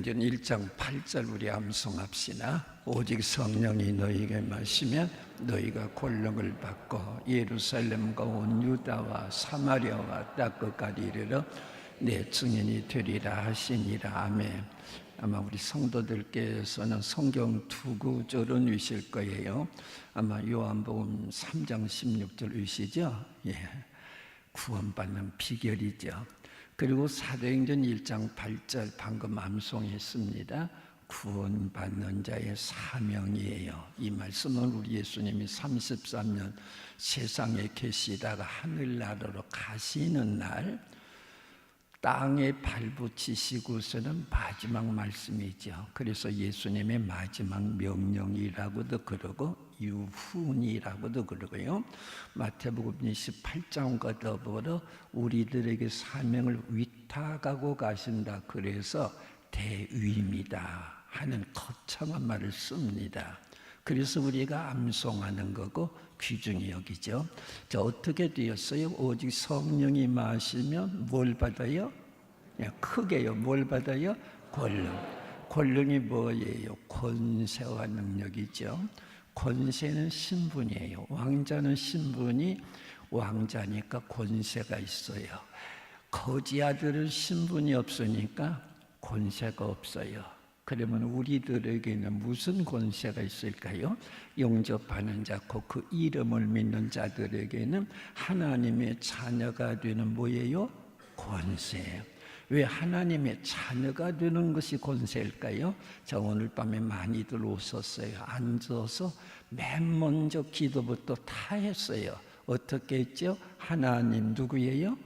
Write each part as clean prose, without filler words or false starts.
사도행전 1장 8절 우리 암송합시다. 오직 성령이 너희에게 마시면 너희가 권능을 받고 예루살렘과 온 유다와 사마리아와 땅 끝까지 이르러 내 증인이 되리라 하시니라. 아멘. 아마 우리 성도들께서는 성경 두 구절은 위실 거예요. 아마 요한복음 3장 16절 위시죠? 예, 구원받는 비결이죠. 그리고 사도행전 1장 8절 방금 암송했습니다. 구원받는 자의 사명이에요. 이 말씀은 우리 예수님이 33년 세상에 계시다가 하늘나라로 가시는 날 땅에 발붙이시고서는 마지막 말씀이죠. 그래서 예수님의 마지막 명령이라고도 그러고 유훈이라고도 그러고요. 마태복음 28장과 더불어 우리들에게 사명을 위탁하고 가신다. 그래서 대위입니다 하는 거창한 말을 씁니다. 그래서 우리가 암송하는 거고 귀중히 여기죠. 자, 어떻게 되었어요? 오직 성령이 마시면 뭘 받아요? 크게요. 뭘 받아요? 권능. 권능이 뭐예요? 권세와 능력이죠. 권세는 신분이에요. 왕자는 신분이 왕자니까 권세가 있어요. 거지 아들은 신분이 없으니까 권세가 없어요. 그러면 우리들에게는 무슨 권세가 있을까요? 영접하는 자고 그 이름을 믿는 자들에게는 하나님의 자녀가 되는 뭐예요? 권세. 왜 하나님의 자녀가 되는 것이 권세일까요? 자, 오늘 밤에 많이들 오셨어요. 앉아서 맨 먼저 기도부터 다 했어요. 어떻게 했죠? 하나님 누구예요?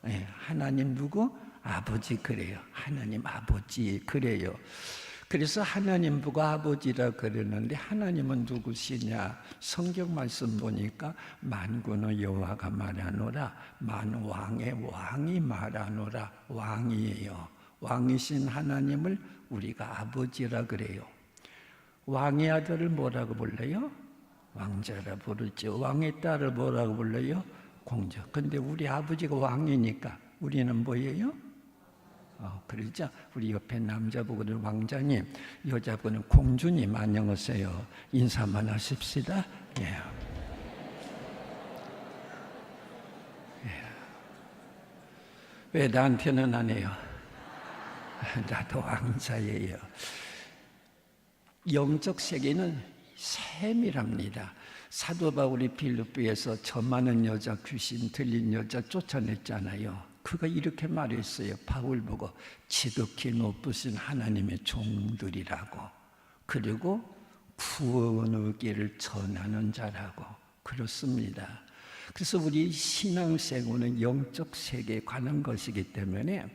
네, 하나님 누구? 아버지. 그래요. 하나님 아버지. 그래요. 그래서 하나님 보고 아버지라 그러는데 하나님은 누구시냐? 성경 말씀 보니까 만군의 여호와가 말하노라. 만왕의 왕이 말하노라. 왕이에요. 왕이신 하나님을 우리가 아버지라 그래요. 왕의 아들을 뭐라고 불러요? 왕자라 부르죠. 왕의 딸을 뭐라고 불러요? 공주. 근데 우리 아버지가 왕이니까 우리는 뭐예요? 그러죠. 우리 옆에 남자분은 왕자님, 여자분은 공주님 안녕하세요. 인사만 하십시다. 예. 예. 왜 나한테는 안 해요? 나도 왕자예요. 영적 세계는 세밀합니다. 사도 바울이 빌립보에서 저 많은 여자, 귀신 들린 여자 쫓아냈잖아요. 그가 이렇게 말했어요. 바울 보고 지극히 높으신 하나님의 종들이라고. 그리고 구원의 길을 전하는 자라고. 그렇습니다. 그래서 우리 신앙생활은 영적 세계에 관한 것이기 때문에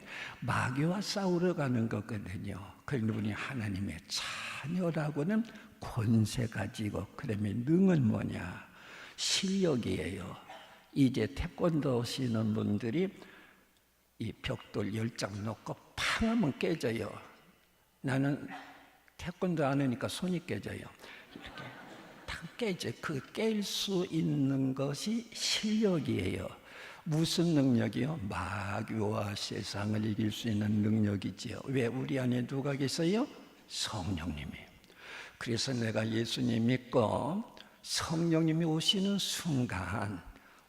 마귀와 싸우러 가는 거거든요. 그런데 우리 하나님의 자녀라고는 권세 가지고, 그러면 능은 뭐냐? 실력이에요. 이제 태권도 하시는 분들이 이 벽돌 10장 놓고 팡 하면 깨져요. 나는 태권도 안 하니까 손이 깨져요. 이렇게 탁 깨져. 그 깰 수 있는 것이 실력이에요. 무슨 능력이요? 마귀와 세상을 이길 수 있는 능력이지요. 왜? 우리 안에 누가 계세요? 성령님이. 그래서 내가 예수님 믿고 성령님이 오시는 순간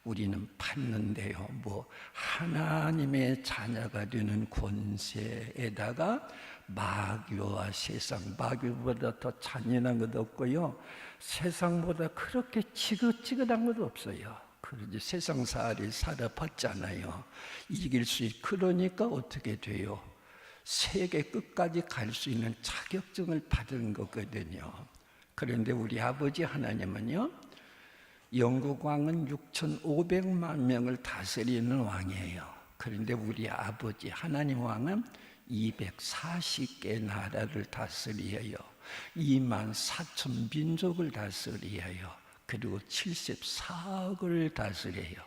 우리는 받는데요. 뭐 하나님의 자녀가 되는 권세에다가 마귀와 세상, 마귀보다 더 잔인한 것도 없고요. 세상보다 그렇게 지긋지긋한 것도 없어요. 그러지 세상살이 살아봤잖아요. 이길 수 있. 그러니까 어떻게 돼요? 세계 끝까지 갈 수 있는 자격증을 받은 거거든요. 그런데 우리 아버지 하나님은요, 영국 왕은 6,500만 명을 다스리는 왕이에요. 그런데 우리 아버지 하나님 왕은 240개 나라를 다스려요. 24,000 민족을 다스려요. 그리고 74억을 다스려요.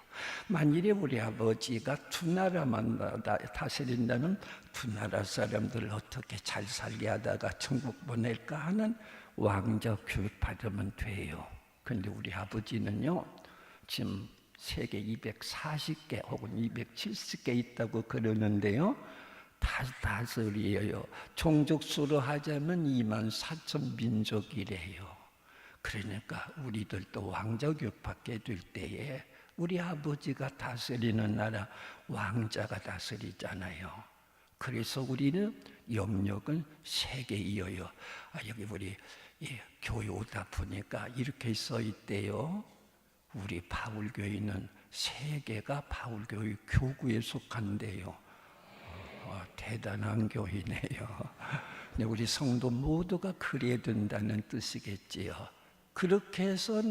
만일에 우리 아버지가 두 나라만 다스린다면 두 나라 사람들을 어떻게 잘 살게 하다가 천국 보낼까 하는 왕자 교육 받으면 돼요. 그런데 우리 아버지는요, 지금 세계 240개 혹은 270개 있다고 그러는데요, 다스려요. 종족수로 하자면 24,000 민족이래요. 그러니까 우리들도 왕자교육 받게 될 때에 우리 아버지가 다스리는 나라 왕자가 다스리잖아요. 그래서 우리는 영역은 세계이어요. 여기 우리 교회 오다 보니까 이렇게 써 있대요. 우리 바울교회는 세계가 바울교회 교구에 속한대요. 대단한 교회네요. 우리 성도 모두가 그래야 된다는 뜻이겠지요. 그렇게 해서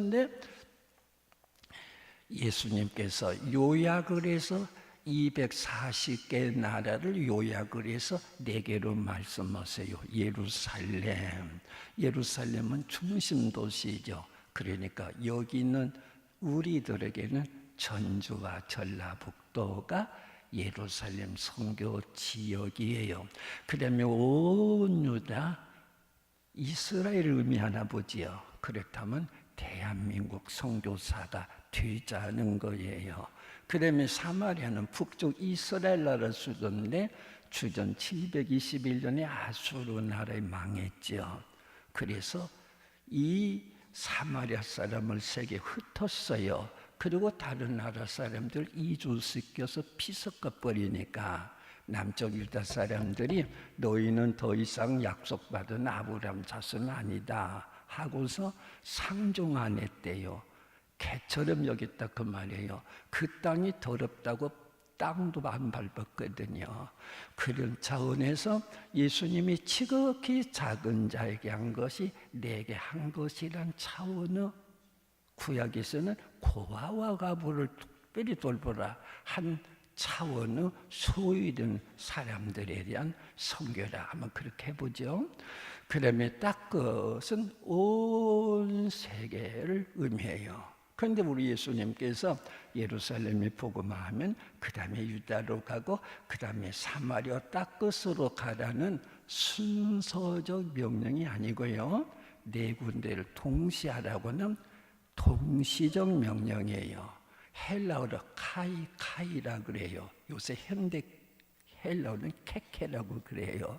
예수님께서 요약을 해서 240개 나라를 요약을 해서 4개로 말씀하세요. 예루살렘은 중심 도시죠. 그러니까 여기는 우리들에게는 전주와 전라북도가 예루살렘 선교 지역이에요. 그다음에 온 유다, 이스라엘을 의미하나 보지요. 그렇다면 대한민국 선교사가 되자는 거예요. 그다음에 사마리아는 북쪽 이스라엘 나라 수도인데 주전 721년에 아수르 나라에 망했죠. 그래서 이 사마리아 사람을 세계에 흩었어요. 그리고 다른 나라 사람들 이주시켜서 피섞어 버리니까 남쪽 유다 사람들이 너희는 더 이상 약속받은 아브라함 자손은 아니다 하고서 상종 안 했대요. 개처럼 여겼다 그 말이에요. 그 땅이 더럽다고 땅도 안 밟았거든요. 그런 차원에서 예수님이 지극히 작은 자에게 한 것이 내게 한 것이란 차원의 구약에서는 고아와 과부를 특별히 돌보라 한 차원의 소외된 사람들에 대한 선교라 한번 그렇게 해보죠. 그 다음에 닦것은 온 세계를 의미해요. 그런데 우리 예수님께서 예루살렘에 복음하면 그 다음에 유다로 가고 그 다음에 사마리아 닦것으로 가라는 순서적 명령이 아니고요. 4군데를 동시하라고는 동시적 명령이에요. 헬라어로 카이라 그래요. 요새 현대 헬라어는 케케라고 그래요.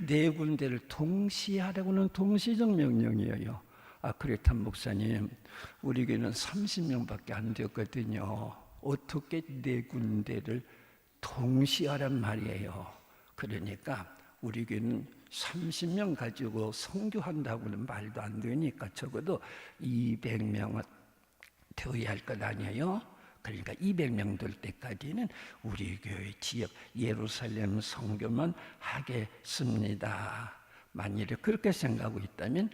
4군데를 동시하라고는 동시적 명령이에요. 그렇다면 목사님, 우리 교회는 30명밖에 안 되었거든요. 어떻게 4군데를 동시하란 말이에요. 그러니까 우리 교회는 30명 가지고 선교한다고는 말도 안 되니까 적어도 200명은 되어야 할 것 아니에요. 그러니까 200명 될 때까지는 우리 교회 지역 예루살렘 선교만 하겠습니다. 만일에 그렇게 생각하고 있다면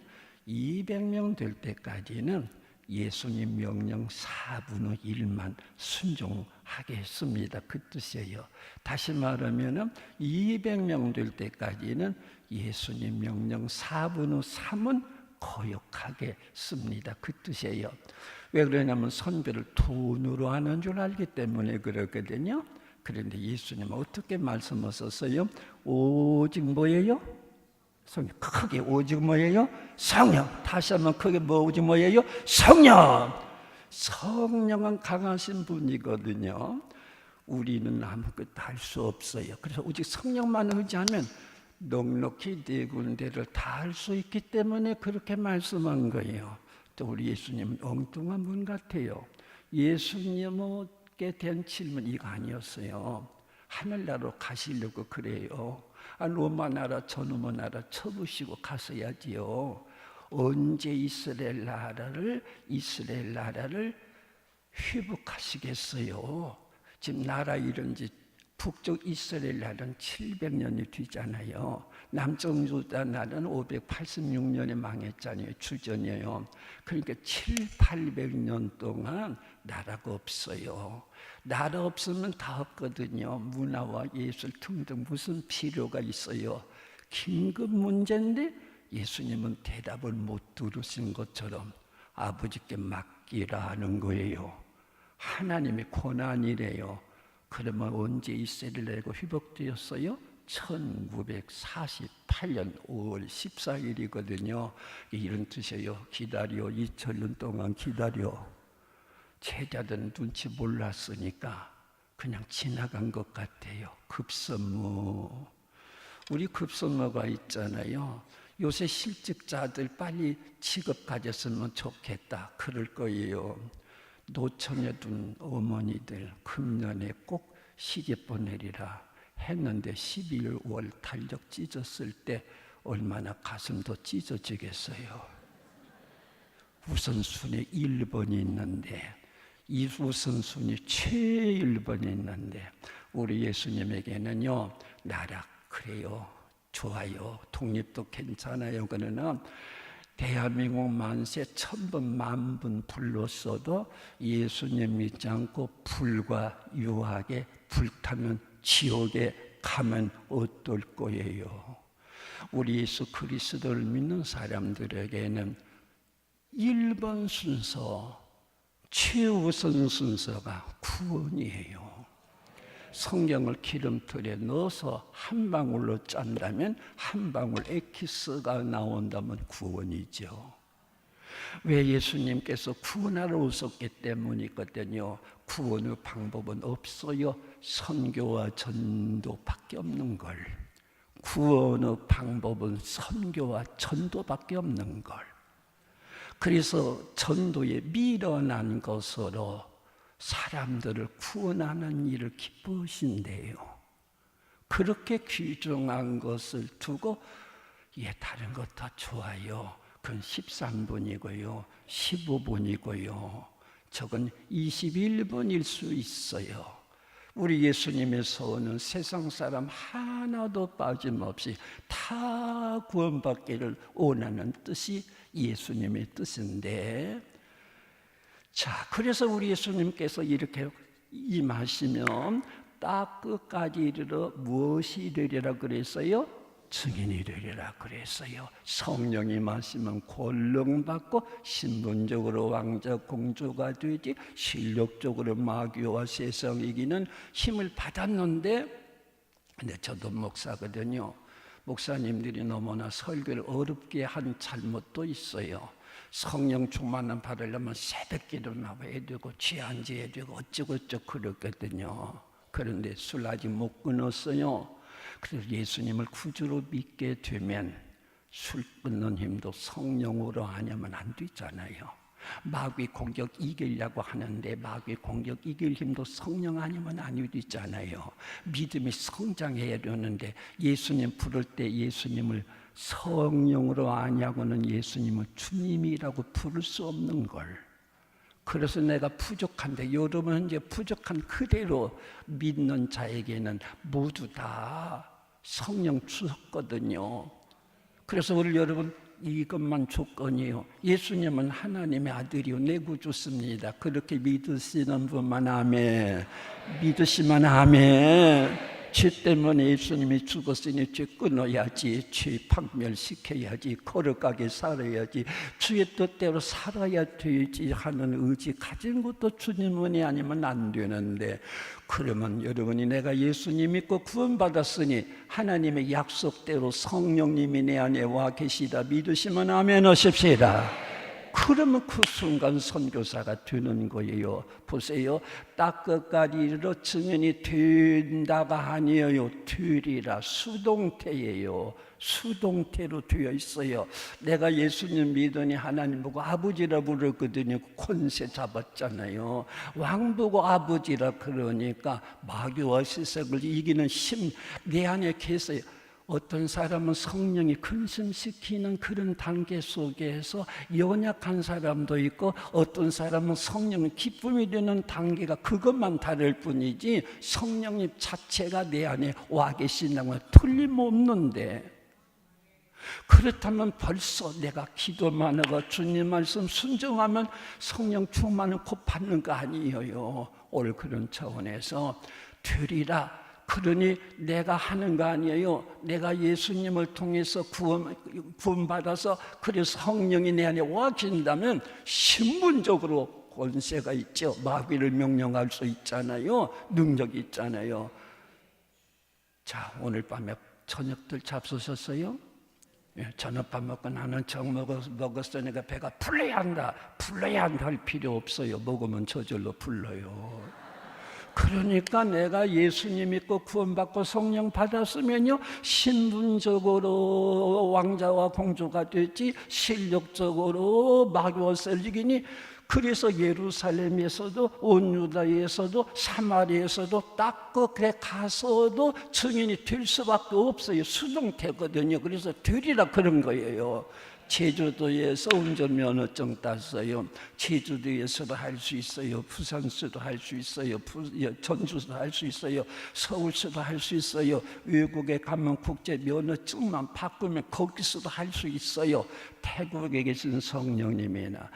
200명 될 때까지는 예수님 명령 4분의 1만 순종하겠습니다. 그 뜻이에요. 다시 말하면 200명 될 때까지는 예수님 명령 4분의 3은 거역하겠습니다. 그 뜻이에요. 왜 그러냐면 선교를 돈으로 하는 줄 알기 때문에 그렇거든요. 그런데 예수님은 어떻게 말씀하셨어요? 오직 뭐예요? 성령. 크게 오직 뭐예요? 성령. 다시 한번 크게 오직 뭐예요? 성령. 성령은 강하신 분이거든요. 우리는 아무것도 할 수 없어요. 그래서 오직 성령만 의지하면 넉넉히 4군데를 다 할 수 있기 때문에 그렇게 말씀한 거예요. 또 우리 예수님은 엉뚱한 분 같아요. 예수님께 대한 질문 이거 아니었어요. 하늘나라로 가시려고 그래요. 로마 나라 저놈의 나라 쳐부시고 가셔야지요. 언제 이스라엘 나라를 회복하시겠어요? 지금 나라 이런 지 북쪽 이스라엘 나라는 700년이 뒤잖아요. 남쪽 유다 나라는 586년에 망했잖아요. 주전이에요. 그러니까 700~800년 동안 나라가 없어요. 나라 없으면 다 없거든요. 문화와 예술 등등 무슨 필요가 있어요. 긴급 문제인데 예수님은 대답을 못 들으신 것처럼 아버지께 맡기라 하는 거예요. 하나님의 권한이래요. 그러면 언제 이스라엘 나라가 회복되었어요? 1948년 5월 14일이거든요. 이런 뜻이에요. 기다려. 2000년 동안 기다려. 제자들은 눈치 몰랐으니까 그냥 지나간 것 같아요. 급선무. 우리 급선무가 있잖아요. 요새 실직자들 빨리 직업 가졌으면 좋겠다 그럴 거예요. 노천에 둔 어머니들 금년에 꼭 시집 보내리라 했는데 12월 달력 찢었을 때 얼마나 가슴도 찢어지겠어요. 우선순위 1번이 있는데 이 우선순위 최1번이 있는데 우리 예수님에게는요, 나라 그래요, 좋아요, 독립도 괜찮아요. 그러나 대한민국 만세 1000번 만번 불렀어도 예수님 믿지 않고 불과 유하게 불타면 지옥에 가면 어떨 거예요? 우리 예수 그리스도를 믿는 사람들에게는 1번 순서, 최우선 순서가 구원이에요. 성경을 기름틀에 넣어서 한 방울로 짠다면 한 방울 엑기스가 나온다면 구원이죠. 왜? 예수님께서 구원하러 오셨기 때문이거든요. 구원의 방법은 없어요. 선교와 전도밖에 없는 걸. 구원의 방법은 선교와 전도밖에 없는 걸. 그래서 전도에 미련한 것으로 사람들을 구원하는 일을 기쁘신데요. 그렇게 귀중한 것을 두고 다른 것 다 좋아요. 그건 13번이고요. 15번이고요. 저건 21번일 수 있어요. 우리 예수님의 서원은 세상 사람 하나도 빠짐없이 다 구원받기를 원하는 뜻이 예수님의 뜻인데, 자, 그래서 우리 예수님께서 이렇게 임하시면 딱 끝까지 이르러 무엇이 이르리라 그랬어요? 증인이 되리라 그랬어요. 성령이 임하시면 권능받고 신분적으로 왕자 공주가 되지, 실력적으로 마귀와 세상 이기는 힘을 받았는데, 근데 저도 목사거든요. 목사님들이 너무나 설교를 어렵게 한 잘못도 있어요. 성령 충만을 받으려면 새벽기도 나와야 되고 취한지해야 되고 어쩌고저쩌고 그랬거든요. 그런데 술 아직 못 끊었어요. 그래서 예수님을 구주로 믿게 되면 술 끊는 힘도 성령으로 하냐면 안 되잖아요. 마귀 공격 이기려고 하는데 마귀 공격 이길 힘도 성령 아니면 안 되잖아요. 믿음이 성장해야 되는데 예수님 부를 때 예수님을 성령으로 아냐고는 예수님을 주님이라고 부를 수 없는 걸. 그래서 내가 부족한데, 여러분 이제 부족한 그대로 믿는 자에게는 모두 다 성령 주셨거든요. 그래서 우리 여러분 이것만 조건이에요. 예수님은 하나님의 아들이요 내 구주십니다. 그렇게 믿으시는 분만 아멘. 믿으시면 아멘. 죄 때문에 예수님이 죽었으니 죄 끊어야지, 죄 박멸시켜야지, 거룩하게 살아야지, 주의 뜻대로 살아야 되지 하는 의지 가진 것도 주님 은혜 아니면 안 되는데, 그러면 여러분이 내가 예수님 믿고 구원받았으니 하나님의 약속대로 성령님이 내 안에 와 계시다 믿으시면 아멘 하십시다. 그러면 그 순간 선교사가 되는 거예요. 보세요. 딱 끝까지 이르러 증인이 된다가 아니에요. 되리라. 수동태예요. 수동태로 되어 있어요. 내가 예수님 믿으니 하나님 보고 아버지라 부르거든요. 권세 잡았잖아요. 왕 보고 아버지라 그러니까 마귀와 세상을 이기는 힘 내 안에 계세요. 어떤 사람은 성령이 근심시키는 그런 단계 속에서 연약한 사람도 있고, 어떤 사람은 성령이 기쁨이 되는 단계가 그것만 다를 뿐이지 성령님 자체가 내 안에 와 계신다는 건 틀림없는데, 그렇다면 벌써 내가 기도만 하고 주님 말씀 순종하면 성령 충만을 곧 받는 거 아니에요. 오늘 그런 차원에서 되리라. 그러니 내가 하는 거 아니에요. 내가 예수님을 통해서 구원받아서 그래서 성령이 내 안에 와 계신다면 신분적으로 권세가 있죠. 마귀를 명령할 수 있잖아요. 능력이 있잖아요. 자, 오늘 밤에 저녁들 잡수셨어요? 저녁밥 먹고 나는 정 먹었으니까 배가 불러야 한다. 불러야 한다 할 필요 없어요. 먹으면 저절로 불러요. 그러니까 내가 예수님 믿고 구원받고 성령 받았으면요, 신분적으로 왕자와 공주가 됐지 실력적으로 마귀와 셀리기니. 그래서 예루살렘에서도 온 유다에서도 사마리아에서도 딱 그래 가서도 증인이 될 수밖에 없어요. 수동태거든요. 그래서 되리라 그런 거예요. 제주도에서 운전면허증 땄어요. 제주도에서도 할 수 있어요. 부산서도 할 수 있어요. 전주도 할 수 있어요. 서울서도 할 수 있어요. 외국에 가면 국제면허증만 바꾸면 거기서도 할 수 있어요. 태국에 계신 성령님이나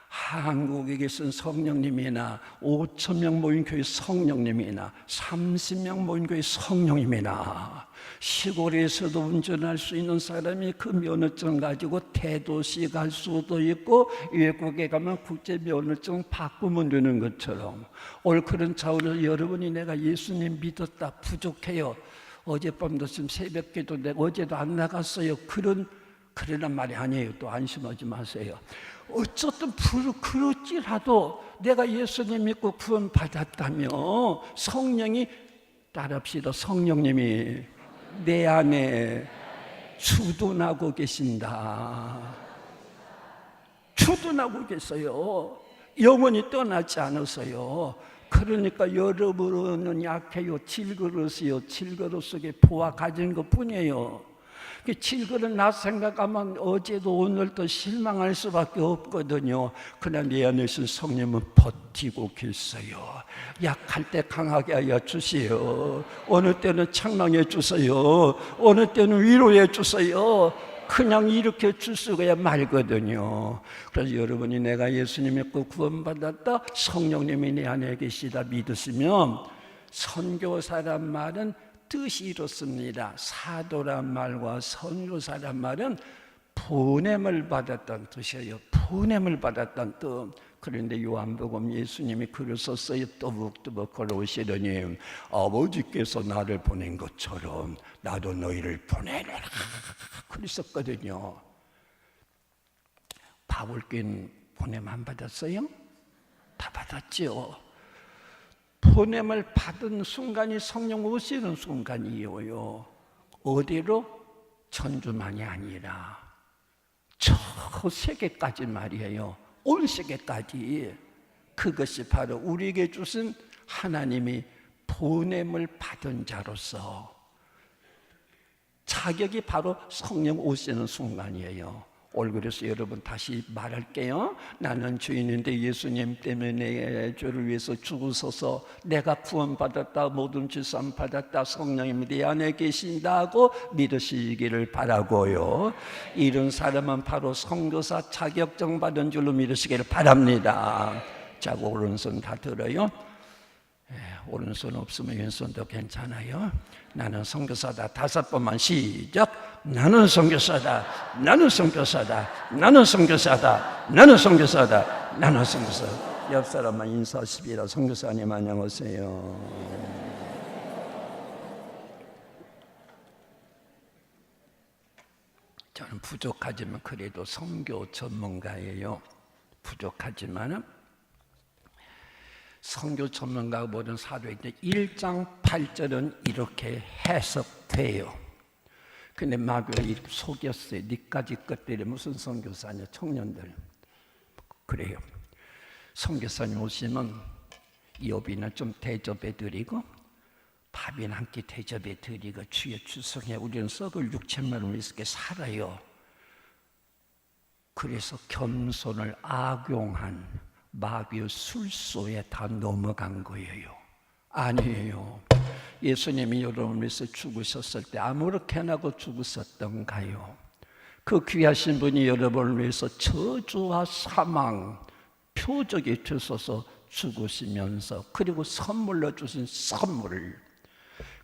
한국에 계신 성령님이나 5,000명 모인 교회 성령님이나 30명 모인 교회 성령님이나 시골에서도 운전할 수 있는 사람이 그 면허증 가지고 대도시 갈 수도 있고 외국에 가면 국제 면허증 바꾸면 되는 것처럼 옳그런 차원에서 여러분이 내가 예수님 믿었다 부족해요. 어젯밤도 지금 새벽기도 내가 어제도 안 나갔어요. 그러란 말이 아니에요. 또 안심하지 마세요. 어쨌든 그렇지라도 내가 예수님 믿고 구원 받았다며 성령이 따라합시다. 성령님이 내 안에 주둔하고 계신다. 주둔하고 계세요. 영원히 떠나지 않으세요. 그러니까 여러분은 약해요. 질그릇이요. 질그릇 속에 보아 가진 것 뿐이에요. 질그릇 나 생각하면 어제도 오늘도 실망할 수밖에 없거든요. 그러나 내 안에 있는 성령은 버티고 계세요. 약할 때 강하게 하여 주세요. 어느 때는 창망해 주세요. 어느 때는 위로해 주세요. 그냥 이렇게 줄 수가 말거든요. 그래서 여러분이 내가 예수님 믿고 구원받았다, 성령님이 내 안에 계시다 믿으시면, 선교사란 말은 뜻이 이렇습니다. 사도란 말과 선교사란 말은 보냄을 받았다는 뜻이에요. 보냄을 받았다는 뜻. 그런데 요한복음 예수님이 글을 썼어요. 또박또박 걸어오시더니 아버지께서 나를 보낸 것처럼 나도 너희를 보내노라 그랬었거든요. 바울교회는 보냄 안 받았어요? 다 받았죠. 보냄을 받은 순간이 성령 오시는 순간이에요. 어디로? 천주만이 아니라 저 세계까지 말이에요. 온 세계까지. 그것이 바로 우리에게 주신 하나님이 보냄을 받은 자로서 자격이 바로 성령 오시는 순간이에요. 그래서 여러분 다시 말할게요. 나는 죄인인데 예수님 때문에 내 죄를 위해서 죽으셔서 내가 구원받았다, 모든 죄사함 받았다, 성령님이 내 안에 계신다고 믿으시기를 바라고요. 이런 사람은 바로 선교사 자격증 받은 줄로 믿으시기를 바랍니다. 자, 오른손 다 들어요. 오른손 없으면 왼손도 괜찮아요. 나는 선교사다. 5번만 시작. 나는 선교사다. 나는 선교사다. 나는 선교사다. 나는 선교사다. 나는 선교사다. 옆 사람만 인사하십시다. 선교사님 안녕하세요. 저는 부족하지만 그래도 선교 전문가예요. 부족하지만은 선교 전문가가 보는 사도행전 1장 8절은 이렇게 해석돼요. 근데 마귀가 이렇게 속였어요. 니까지 것들이 무슨 선교사냐, 청년들. 그래요. 선교사님 오시면 여비나 좀 대접해드리고 밥이나 한 끼 대접해드리고 주여 주성해 우리는 썩을 6천만 원 있게 살아요. 그래서 겸손을 악용한 마귀의 술소에 다 넘어간 거예요. 아니에요. 예수님이 여러분을 위해서 죽으셨을 때 아무렇게나 하고 죽으셨던가요? 그 귀하신 분이 여러분을 위해서 저주와 사망, 표적이 되셔서 죽으시면서 그리고 선물로 주신 선물,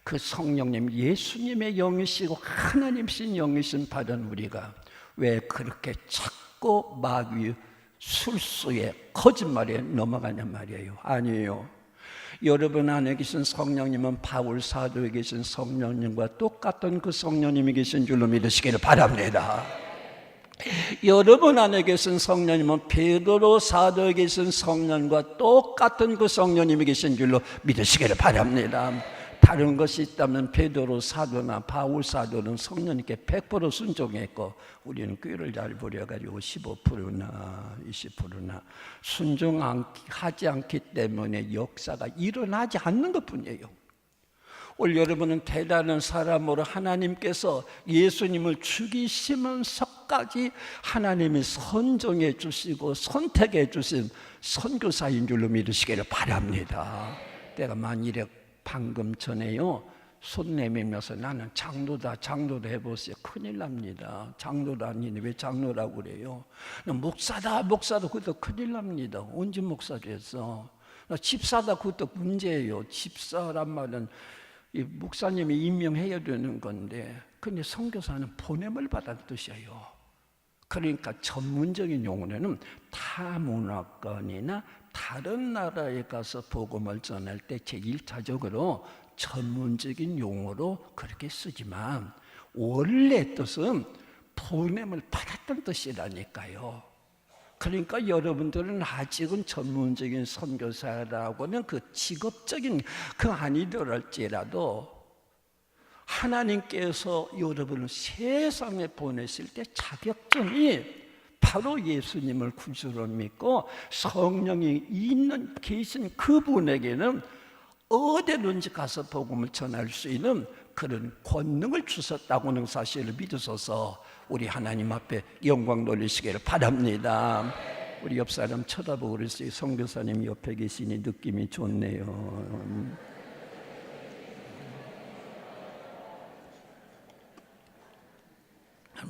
그 성령님 예수님의 영이시고 하나님신 영이신 받은 우리가 왜 그렇게 자꾸 마귀의 술수에 거짓말에 넘어가냔 말이에요. 아니에요. 여러분 안에 계신 성령님은 바울 사도에 계신 성령님과 똑같은 그 성령님이 계신 줄로 믿으시기를 바랍니다. 여러분 안에 계신 성령님은 베드로 사도에 계신 성령과 똑같은 그 성령님이 계신 줄로 믿으시기를 바랍니다. 다른 것이 있다면 베드로 사도나 바울 사도는 성령님께 100% 순종했고, 우리는 꾀를 잘 부려가지고 15%나 20%나 순종하지 않기 때문에 역사가 일어나지 않는 것뿐이에요. 오늘 여러분은 대단한 사람으로 하나님께서 예수님을 죽이시면서까지 하나님이 선정해 주시고 선택해 주신 선교사인 줄로 믿으시기를 바랍니다. 내가 만일에 방금 전에요 손 내밀면서 나는 장로다 해보세요. 큰일 납니다. 장로도 아니니 왜 장로라고 그래요? 목사다 그것도 큰일 납니다. 언제 목사 됐어? 집사다 그것도 문제예요. 집사란 말은 이 목사님이 임명해야 되는 건데, 근데 선교사는 보냄을 받은 뜻이에요. 그러니까 전문적인 용어는 타문화권이나 다른 나라에 가서 복음을 전할 때 제1차적으로 전문적인 용어로 그렇게 쓰지만, 원래 뜻은 보냄을 받았던 뜻이라니까요. 그러니까 여러분들은 아직은 전문적인 선교사라고는 그 직업적인 그 아니더랄지라도 하나님께서 여러분을 세상에 보내실 때 자격증이 바로 예수님을 구주로 믿고 성령이 계신 그분에게는 어디든지 가서 복음을 전할 수 있는 그런 권능을 주셨다고는 사실을 믿으셔서 우리 하나님 앞에 영광 돌리시기를 바랍니다. 우리 옆 사람 쳐다보고 그랬어요. 선교사님 옆에 계시니 느낌이 좋네요.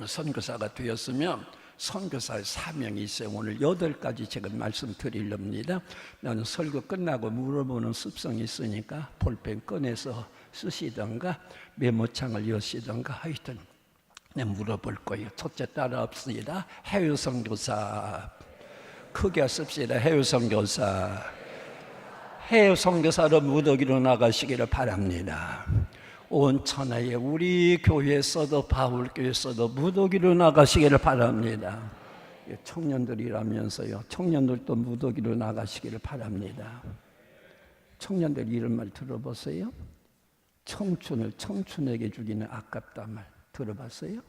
선교사가 되었으면 선교사의 사명이 있어요. 오늘 8가지 제가 말씀드리렵니다. 나는 설교 끝나고 물어보는 습성이 있으니까 볼펜 꺼내서 쓰시던가 메모창을 여시던가 하여튼 내가 물어볼 거예요. 첫째 따라합시다. 해외 선교사. 크게 씁시다. 해외 선교사. 해외 선교사로 무더기로 나가시기를 바랍니다. 온 천하에 우리 교회에서도 바울교회에서도 무더기로 나가시기를 바랍니다. 청년들이라면서요. 청년들도 무더기로 나가시기를 바랍니다. 청년들 이런 말 들어보세요. 청춘을 청춘에게 주기는 아깝다 말 들어봤어요?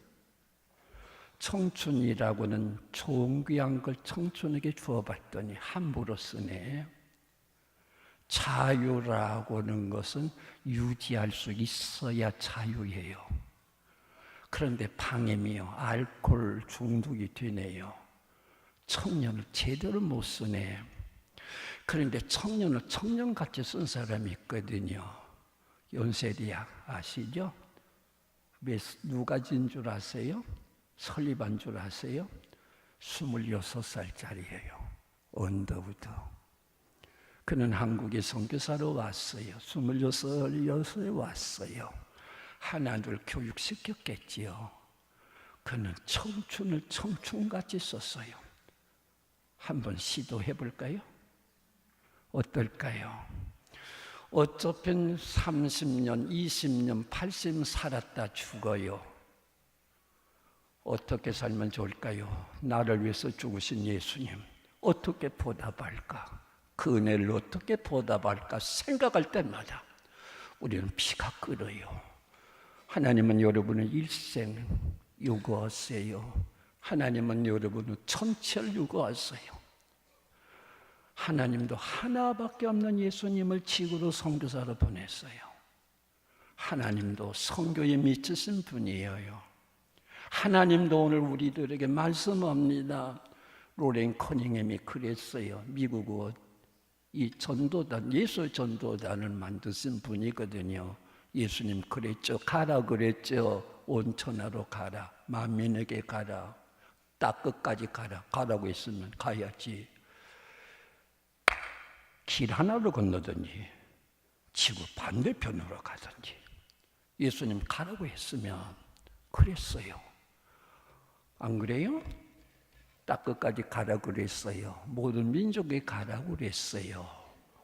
청춘이라고는 존귀한 걸 청춘에게 주어봤더니 함부로 쓰네. 자유라고는 것은 유지할 수 있어야 자유예요. 그런데 방임이요, 알코올 중독이 되네요. 청년을 제대로 못 쓰네. 그런데 청년을 청년같이 쓴 사람이 있거든요. 연세대학 아시죠? 누가 진 줄 아세요? 설립한 줄 아세요? 26살짜리예요. 언더우드. 그는 한국에 선교사로 왔어요. 26에 왔어요. 하나둘 교육시켰겠지요. 그는 청춘을 청춘같이 썼어요. 한번 시도해 볼까요? 어떨까요? 어차피 30년, 20년, 80년 살았다 죽어요. 어떻게 살면 좋을까요? 나를 위해서 죽으신 예수님 어떻게 보답할까? 그 은혜를 어떻게 보답할까 생각할 때마다 우리는 피가 끓어요. 하나님은 여러분의 일생 요구하세요. 하나님은 여러분의 천체를 요구하세요. 하나님도 하나밖에 없는 예수님을 지구로 선교사로 보냈어요. 하나님도 선교에 미치신 분이에요. 하나님도 오늘 우리들에게 말씀합니다. 로렌 커닝햄이 그랬어요. 미국 이 전도단, 예수 전도단을 만드신 분이거든요. 예수님 그랬죠. 가라 그랬죠. 온 천하로 가라. 만민에게 가라. 땅 끝까지 가라. 가라고 했으면 가야지. 길 하나로 건너든지 지구 반대편으로 가든지 예수님 가라고 했으면 그랬어요. 안 그래요? 땅 끝까지 가라고 그랬어요. 모든 민족에 가라고 그랬어요.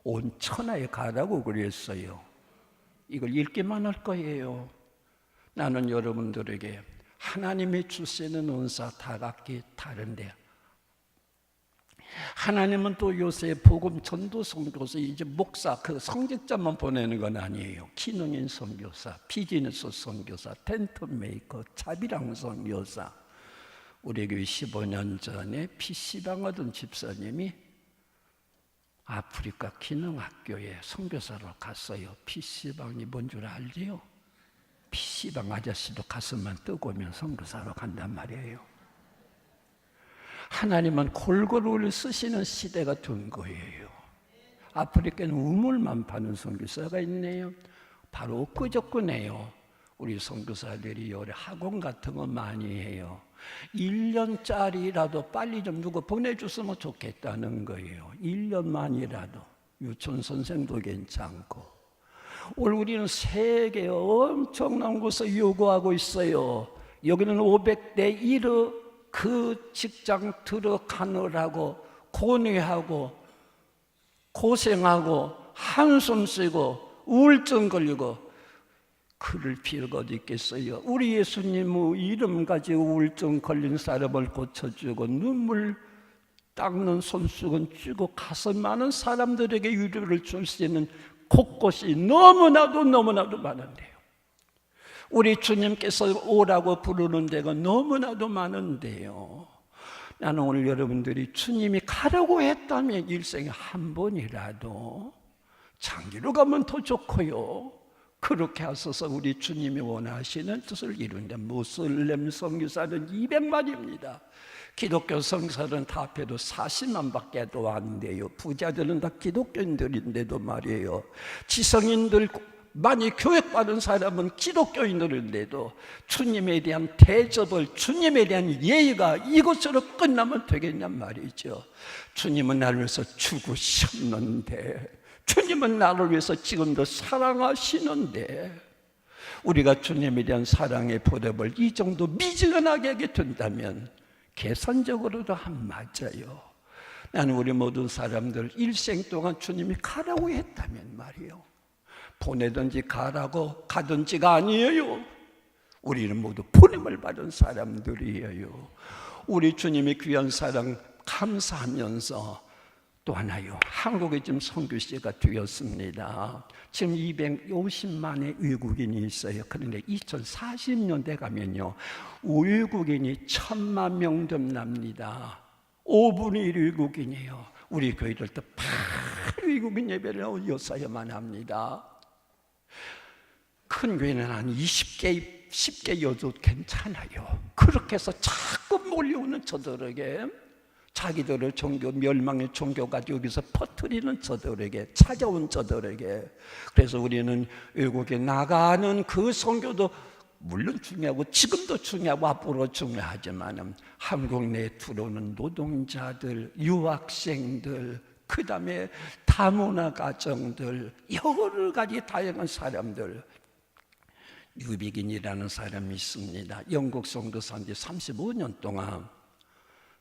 온 천하에 가라고 그랬어요. 이걸 읽기만 할 거예요. 나는 여러분들에게 하나님이 주시는 은사 다 각기 다른데, 하나님은 또 요새 복음 전도 선교사, 이제 목사, 그 성직자만 보내는 건 아니에요. 기능인 선교사, 비즈니스 선교사, 텐트 메이커, 자비랑 선교사. 우리 교회 15년 전에 PC방 하던 집사님이 아프리카 기능학교에 선교사로 갔어요. PC방이 뭔 줄 알지요? PC방 아저씨도 가슴만 뜨거우면 선교사로 간단 말이에요. 하나님은 골고루 쓰시는 시대가 된 거예요. 아프리카는 우물만 파는 선교사가 있네요. 바로 끄적끄네요. 우리 선교사들이 요래 학원 같은 거 많이 해요. 1년짜리라도 빨리 좀 누구 보내줬으면 좋겠다는 거예요. 1년만이라도. 유치원 선생도 괜찮고. 오늘 우리는 세계 엄청난 곳을 요구하고 있어요. 여기는 500대 1의 그 직장 들어가느라고 고뇌하고 고생하고 한숨 쉬고 우울증 걸리고 그럴 필요가 어디 있겠어요. 우리 예수님은 이름 가지고 우울증 걸린 사람을 고쳐주고 눈물 닦는 손수건 주고 가슴 많은 사람들에게 위로를 줄 수 있는 곳곳이 너무나도 많은데요. 우리 주님께서 오라고 부르는 데가 너무나도 많은데요. 나는 오늘 여러분들이 주님이 가라고 했다면 일생에 한 번이라도 장기로 가면 더 좋고요. 그렇게 하셔서 우리 주님이 원하시는 뜻을 이룬다. 무슬림 선교사는 200만입니다. 기독교 선교사는 다 합해도 40만 밖에 안 돼요. 부자들은 다 기독교인들인데도 말이에요. 지성인들 많이 교육받은 사람은 기독교인들인데도 주님에 대한 대접을, 주님에 대한 예의가 이것으로 끝나면 되겠냔 말이죠. 주님은 나를 위해서 죽으셨는데, 주님은 나를 위해서 지금도 사랑하시는데, 우리가 주님에 대한 사랑의 보답을 이 정도 미지근하게 하게 된다면 계산적으로도 한 맞아요. 나는 우리 모든 사람들 일생 동안 주님이 가라고 했다면 말이요, 보내든지 가라고 가든지가 아니에요. 우리는 모두 보냄을 받은 사람들이에요. 우리 주님의 귀한 사랑 감사하면서 또 하나요, 한국에 지금 선교시가 되었습니다. 지금 250만의 외국인이 있어요. 그런데 2040년대 가면요, 외국인이 1000만 명 됩니다. 5분의 1 외국인이에요. 우리 교회들도 외국인 예배를 이어서야만 합니다. 큰 교회는 한 20개, 10개여도 괜찮아요. 그렇게 해서 자꾸 몰려오는 저들에게, 자기들의 종교, 멸망의 종교가 여기서 퍼뜨리는 저들에게, 찾아온 저들에게. 그래서 우리는 외국에 나가는 그 선교도 물론 중요하고 지금도 중요하고 앞으로 중요하지만 한국 내에 들어오는 노동자들, 유학생들, 그 다음에 다문화 가정들, 여러 가지 다양한 사람들. 유비긴이라는 사람이 있습니다. 영국 선교사인 지 35년 동안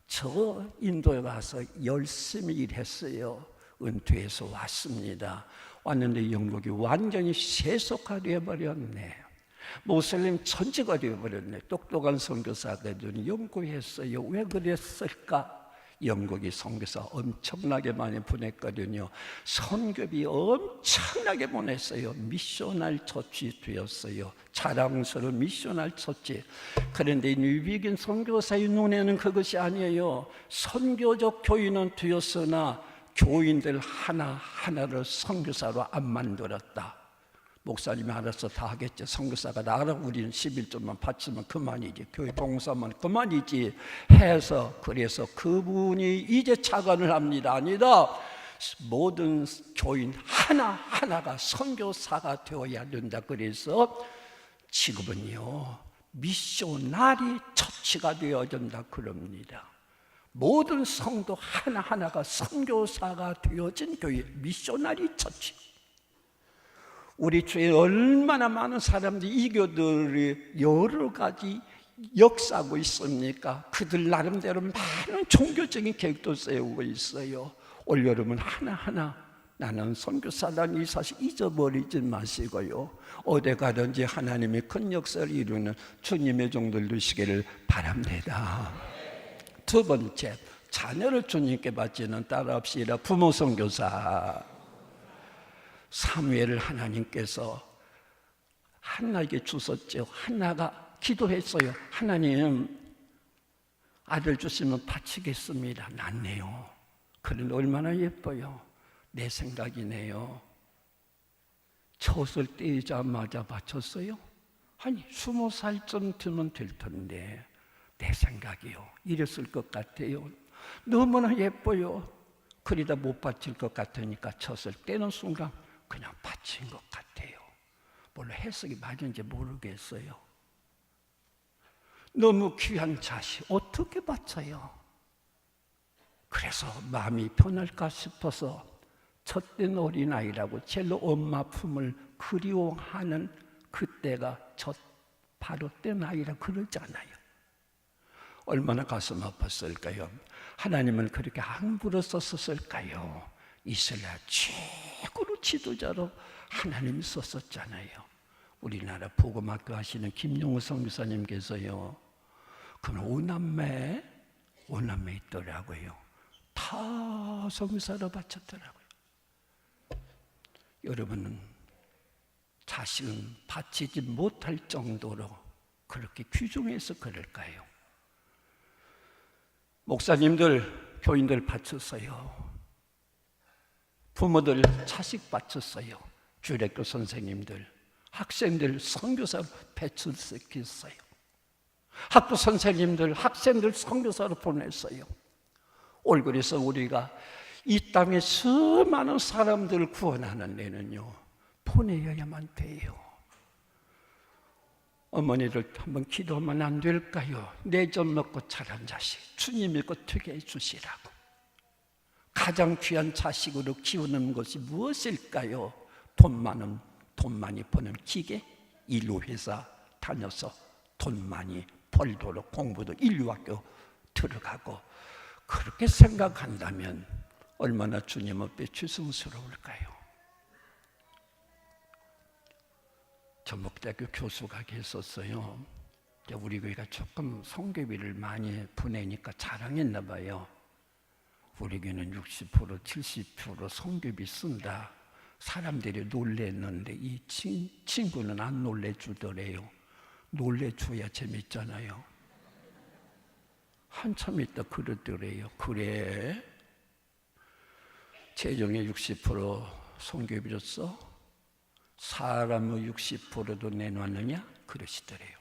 저 인도에 가서 열심히 일했어요. 은퇴해서 왔습니다. 왔는데 영국이 완전히 세속화되어버렸네. 모슬림 천지가 되어버렸네. 똑똑한 선교사들은 연구했어요. 왜 그랬을까? 영국이 선교사 엄청나게 많이 보냈거든요. 선교비 엄청나게 보냈어요. 미셔널 처치 되었어요. 자랑스러운 미셔널 처치. 그런데 뉴비긴 선교사의 눈에는 그것이 아니에요. 선교적 교인은 되었으나 교인들 하나하나를 선교사로 안 만들었다. 목사님이 알아서 다 하겠죠. 선교사가 나가라고 우리는 11조만 바치면 그만이지, 교회 봉사만 그만이지 해서, 그래서 그분이 이제 착안을 합니다. 아니다, 모든 교인 하나하나가 선교사가 되어야 된다. 그래서 지금은요, 미셔나리 처치가 되어야 된다 그럽니다. 모든 성도 하나하나가 선교사가 되어진 교회, 미셔나리 처치. 우리 주에 얼마나 많은 사람들이 이 교들이 여러 가지 역사하고 있습니까? 그들 나름대로 많은 종교적인 계획도 세우고 있어요. 올여름은 하나하나 나는 선교사라는 이 사실 잊어버리지 마시고요, 어디 가든지 하나님의 큰 역사를 이루는 주님의 종들 되시기를 바랍니다. 두 번째, 자녀를 주님께 바치는 딸 없이라 부모 선교사. 사무엘을 하나님께서 한나에게 주셨죠. 한나가 기도했어요. 하나님, 아들 주시면 바치겠습니다. 낳네요. 그런데 얼마나 예뻐요. 내 생각이네요. 젖을 떼자마자 바쳤어요. 아니 20살쯤 되면 될 텐데 내 생각이요. 이랬을 것 같아요. 너무나 예뻐요. 그러다 못 바칠 것 같으니까 젖을 떼는 순간 그냥 바친 것 같아요. 물론 해석이 맞은지 모르겠어요. 너무 귀한 자식 어떻게 바쳐요? 그래서 마음이 편할까 싶어서 젖된 어린아이라고 제일로 엄마 품을 그리워하는 그때가 젖 바로 뗀 아이라 그러잖아요. 얼마나 가슴 아팠을까요? 하나님은 그렇게 함부로 썼을까요? 이스라엘 최고로 지도자로 하나님이 썼었잖아요. 우리나라 복음학교 하시는 김용우 선교사님께서요, 그는 오남매 있더라고요. 다 선교사로 바쳤더라고요. 여러분은 자식은 바치지 못할 정도로 그렇게 귀중해서 그럴까요? 목사님들, 교인들 바쳤어요. 부모들 자식 바쳤어요. 주일학교 선생님들, 학생들 선교사로 배출시켰어요. 학교 선생님들, 학생들 선교사로 보냈어요. 올그래서 우리가 이 땅에 수많은 사람들을 구원하는 데는요, 보내야만 돼요. 어머니들 한번 기도하면 안 될까요? 내 젖 먹고 자란 자식 주님 믿고 되게 해주시라고. 가장 귀한 자식으로 키우는 것이 무엇일까요? 돈 많이 버는 기계, 인류회사 다녀서 돈 많이 벌도록 공부도 인류학교 들어가고, 그렇게 생각한다면 얼마나 주님 앞에 죄송스러울까요? 전북대학교 교수가 계셨어요. 우리 교회가 조금 성교비를 많이 보내니까 자랑했나 봐요. 우리 교회는 60%, 70% 성교비 쓴다. 사람들이 놀랬는데 이 친구는 안 놀래주더래요. 놀래줘야 재밌잖아요. 한참 있다 그러더래요. 그래? 재정의 60% 성교비로 써? 사람의 60%도 내놓았느냐? 그러시더래요.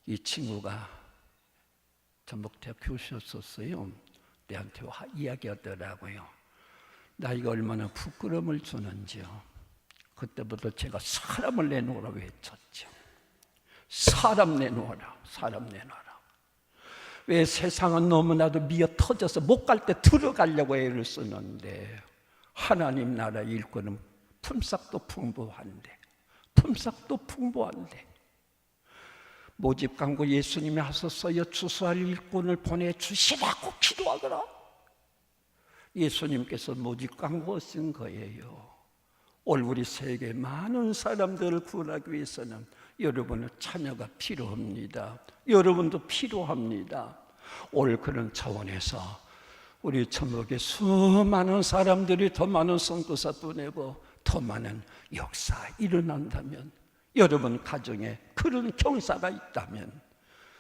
이 친구가 전북대학 교수였었어요. 내한테 이야기하더라고요. 나이가 얼마나 부끄러움을 주는지요. 그때부터 제가 사람을 내놓으라고 외쳤죠. 사람 내놓아라, 사람 내놔라. 왜 세상은 너무나도 미어 터져서 못 갈 때 들어가려고 애를 쓰는데, 하나님 나라 일꾼은 품삯도 풍부한데 모집 광고 예수님이 하셨어요. 추수할 일꾼을 보내주시라고 기도하거라. 예수님께서 모집 광고 쓴 거예요. 올 우리 세계 많은 사람들을 구원하기 위해서는 여러분의 참여가 필요합니다. 여러분도 필요합니다. 올 그런 차원에서 우리 천국에 수많은 사람들이 더 많은 선교사 보내고 더 많은 역사 일어난다면, 여러분 가정에 그런 경사가 있다면,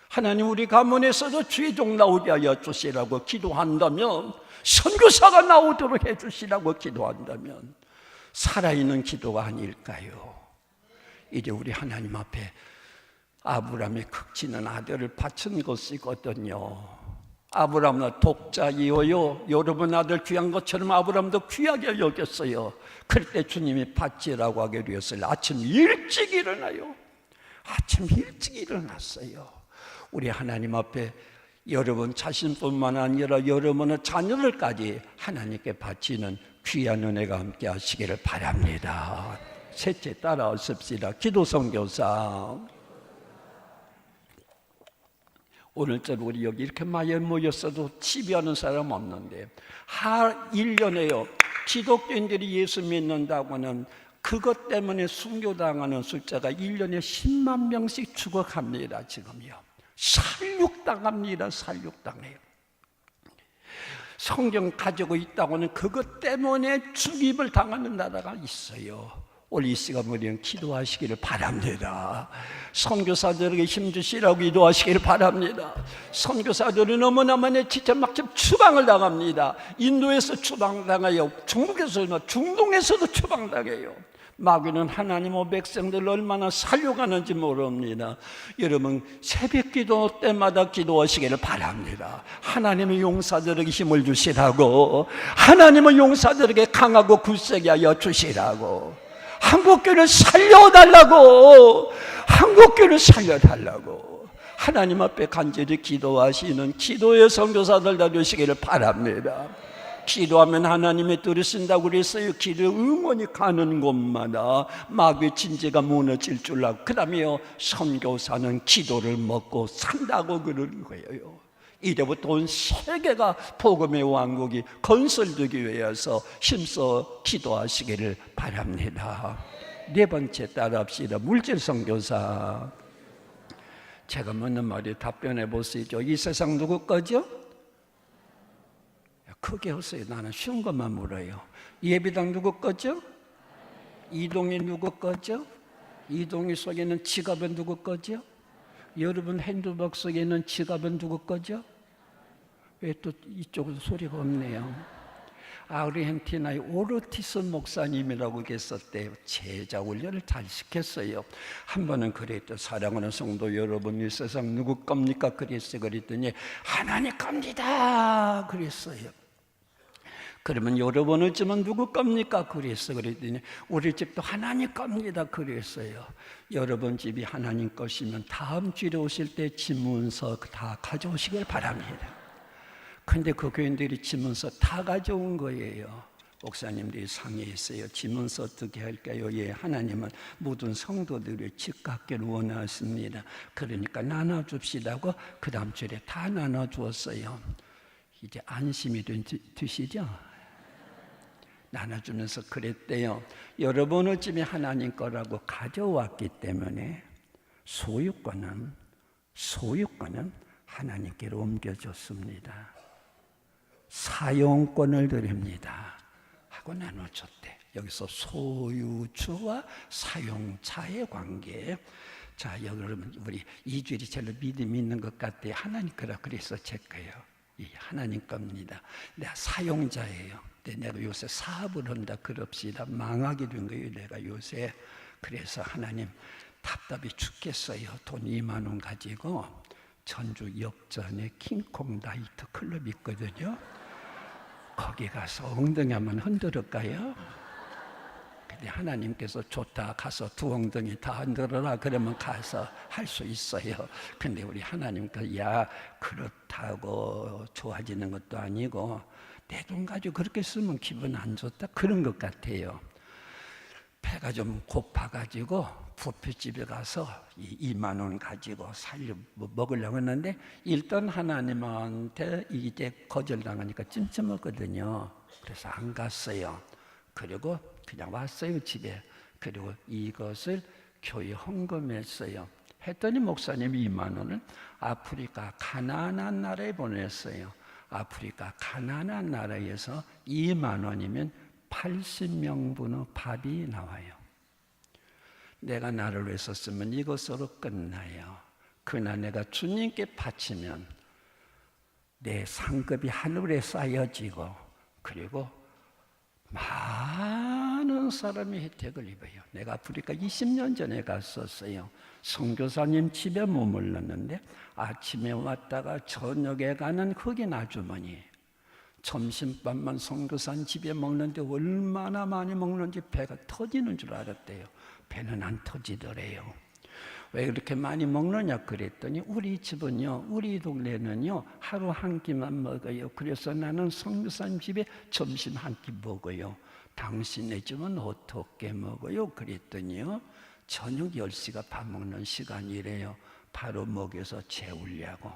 하나님 우리 가문에서도 주의 종 나오게 하여 주시라고 기도한다면, 선교사가 나오도록 해주시라고 기도한다면 살아있는 기도가 아닐까요? 이제 우리 하나님 앞에 아브라함의 극진한 아들을 바친 것이거든요. 아브라함은 독자이요, 여러분 아들 귀한 것처럼 아브라함도 귀하게 여겼어요. 그럴 때 주님이 바치라고 하게 되었어요. 아침 일찍 일어나요. 아침 일찍 일어났어요. 우리 하나님 앞에 여러분 자신뿐만 아니라 여러분의 자녀들까지 하나님께 바치는 귀한 은혜가 함께 하시기를 바랍니다. 셋째 따라하십시다. 기도 선교사. 오늘처럼 우리 여기 이렇게 많이 모였어도 치비하는 사람 없는데 1년에요 기독교인들이 예수 믿는다고는 그것 때문에 순교당하는 숫자가 1년에 10만 명씩 죽어갑니다. 지금요. 살육당합니다. 살육당해요. 성경 가지고 있다고는 그것 때문에 죽임을 당하는 나라가 있어요. 오늘 이 시간 우리는 기도하시기를 바랍니다. 선교사들에게 힘주시라고 기도하시기를 바랍니다. 선교사들이 너무나 많이 진짜 막 추방을 당합니다. 인도에서 추방당해요. 중국에서, 중동에서도 추방당해요. 마귀는 하나님의 백성들을 얼마나 살려가는지 모릅니다. 여러분 새벽기도 때마다 기도하시기를 바랍니다. 하나님의 용사들에게 힘을 주시라고, 하나님의 용사들에게 강하고 굳세게 하여 주시라고, 한국교회를 살려달라고, 한국교회를 살려달라고 하나님 앞에 간절히 기도하시는 기도의 선교사들 되시기를 바랍니다. 기도하면 하나님의 들으신다고 그랬어요. 기도 응원이 가는 곳마다 마귀의 진지가 무너질 줄 알고, 그 다음에요, 선교사는 기도를 먹고 산다고 그러는 거예요. 이제부터 온 세계가 복음의 왕국이 건설되기 위해서 힘써 기도하시기를 바랍니다. 네 번째 따라합시다. 물질 선교사. 제가 묻는 말이 답변해 보시죠. 이 세상 누구 거죠? 크게 하세요. 나는 쉬운 것만 물어요. 예배당 누구 거죠? 이동이 누구 거죠? 이동이 속에 있는 지갑은 누구 거죠? 여러분 핸드박 속에 있는 지갑은 누구 거죠? 왜 또 이쪽은 소리가 없네요. 아르헨티나의 오르티스 목사님이라고 계셨대요. 제자 훈련을 잘 시켰어요. 한 번은 그랬죠. 사랑하는 성도 여러분, 이 세상 누구 겁니까? 그랬어요. 그랬더니 하나님 겁니다. 그랬어요. 그러면 여러분의 집은 누구 겁니까? 그랬어요. 그랬더니 우리 집도 하나님 겁니다. 그랬어요. 여러분 집이 하나님 것이면 다음 주에 오실 때 집문서 다 가져오시길 바랍니다. 근데 그 교인들이 집문서 다 가져온 거예요. 목사님들이 상의했어요. 집문서 어떻게 할까요? 예, 하나님은 모든 성도들의 집 갖기를 원하십니다. 그러니까 나눠줍시다고 그 다음 주에 다 나눠주었어요. 이제 안심이 되시죠? 나눠주면서 그랬대요. 여러분의 집이 하나님 거라고 가져왔기 때문에 소유권은 하나님께로 옮겨줬습니다. 사용권을 드립니다 하고 나눠줬대. 여기서 소유주와 사용자의 관계. 자, 여러분, 우리 이주일이 제일 믿음이 있는 것 같아요. 하나님 거라 그래서 제 거예요. 하나님 겁니다. 내가 사용자예요. 내가 요새 사업을 한다 그럽시다. 망하게 된 거예요. 내가 요새. 그래서 하나님 답답해 죽겠어요. 돈 2만 원 가지고 전주 역전에 킹콩 나이트 클럽 있거든요. 거기 가서 엉덩이 한번 흔들을까요? 근데 하나님께서 좋다, 가서 두 엉덩이 다 흔들어라 그러면 가서 할 수 있어요. 근데 우리 하나님께서 야, 그렇다고 좋아지는 것도 아니고 내 돈 가지고 그렇게 쓰면 기분 안 좋다 그런 것 같아요. 배가 좀 고파가지고 부페집에 가서 2만 원 가지고 먹으려고 했는데 일단 하나님한테 이제 거절당하니까 찜찜하거든요. 그래서 안 갔어요. 그리고 그냥 왔어요, 집에. 그리고 이것을 교회 헌금했어요. 했더니 목사님이 2만 원을 아프리카 가나안 나라에 보냈어요. 아프리카 가나안 나라에서 2만 원이면 80명분의 밥이 나와요. 내가 나를 위해서 쓰면 이것으로 끝나요. 그러나 내가 주님께 바치면 내 상급이 하늘에 쌓여지고 그리고 많은 사람이 혜택을 입어요. 내가 아프리카 20년 전에 갔었어요. 선교사님 집에 머물렀는데 아침에 왔다가 저녁에 가는 흑인 아주머니, 점심밥만 선교사님 집에 먹는데 얼마나 많이 먹는지 배가 터지는 줄 알았대요. 배는 안 터지더래요. 왜 그렇게 많이 먹느냐 그랬더니 우리 집은요, 우리 동네는요 하루 한 끼만 먹어요. 그래서 나는 선교사님 집에 점심 한 끼 먹어요. 당신네 집은 어떻게 먹어요? 그랬더니요, 저녁 10시가 밥 먹는 시간이래요. 바로 먹여서 재우려고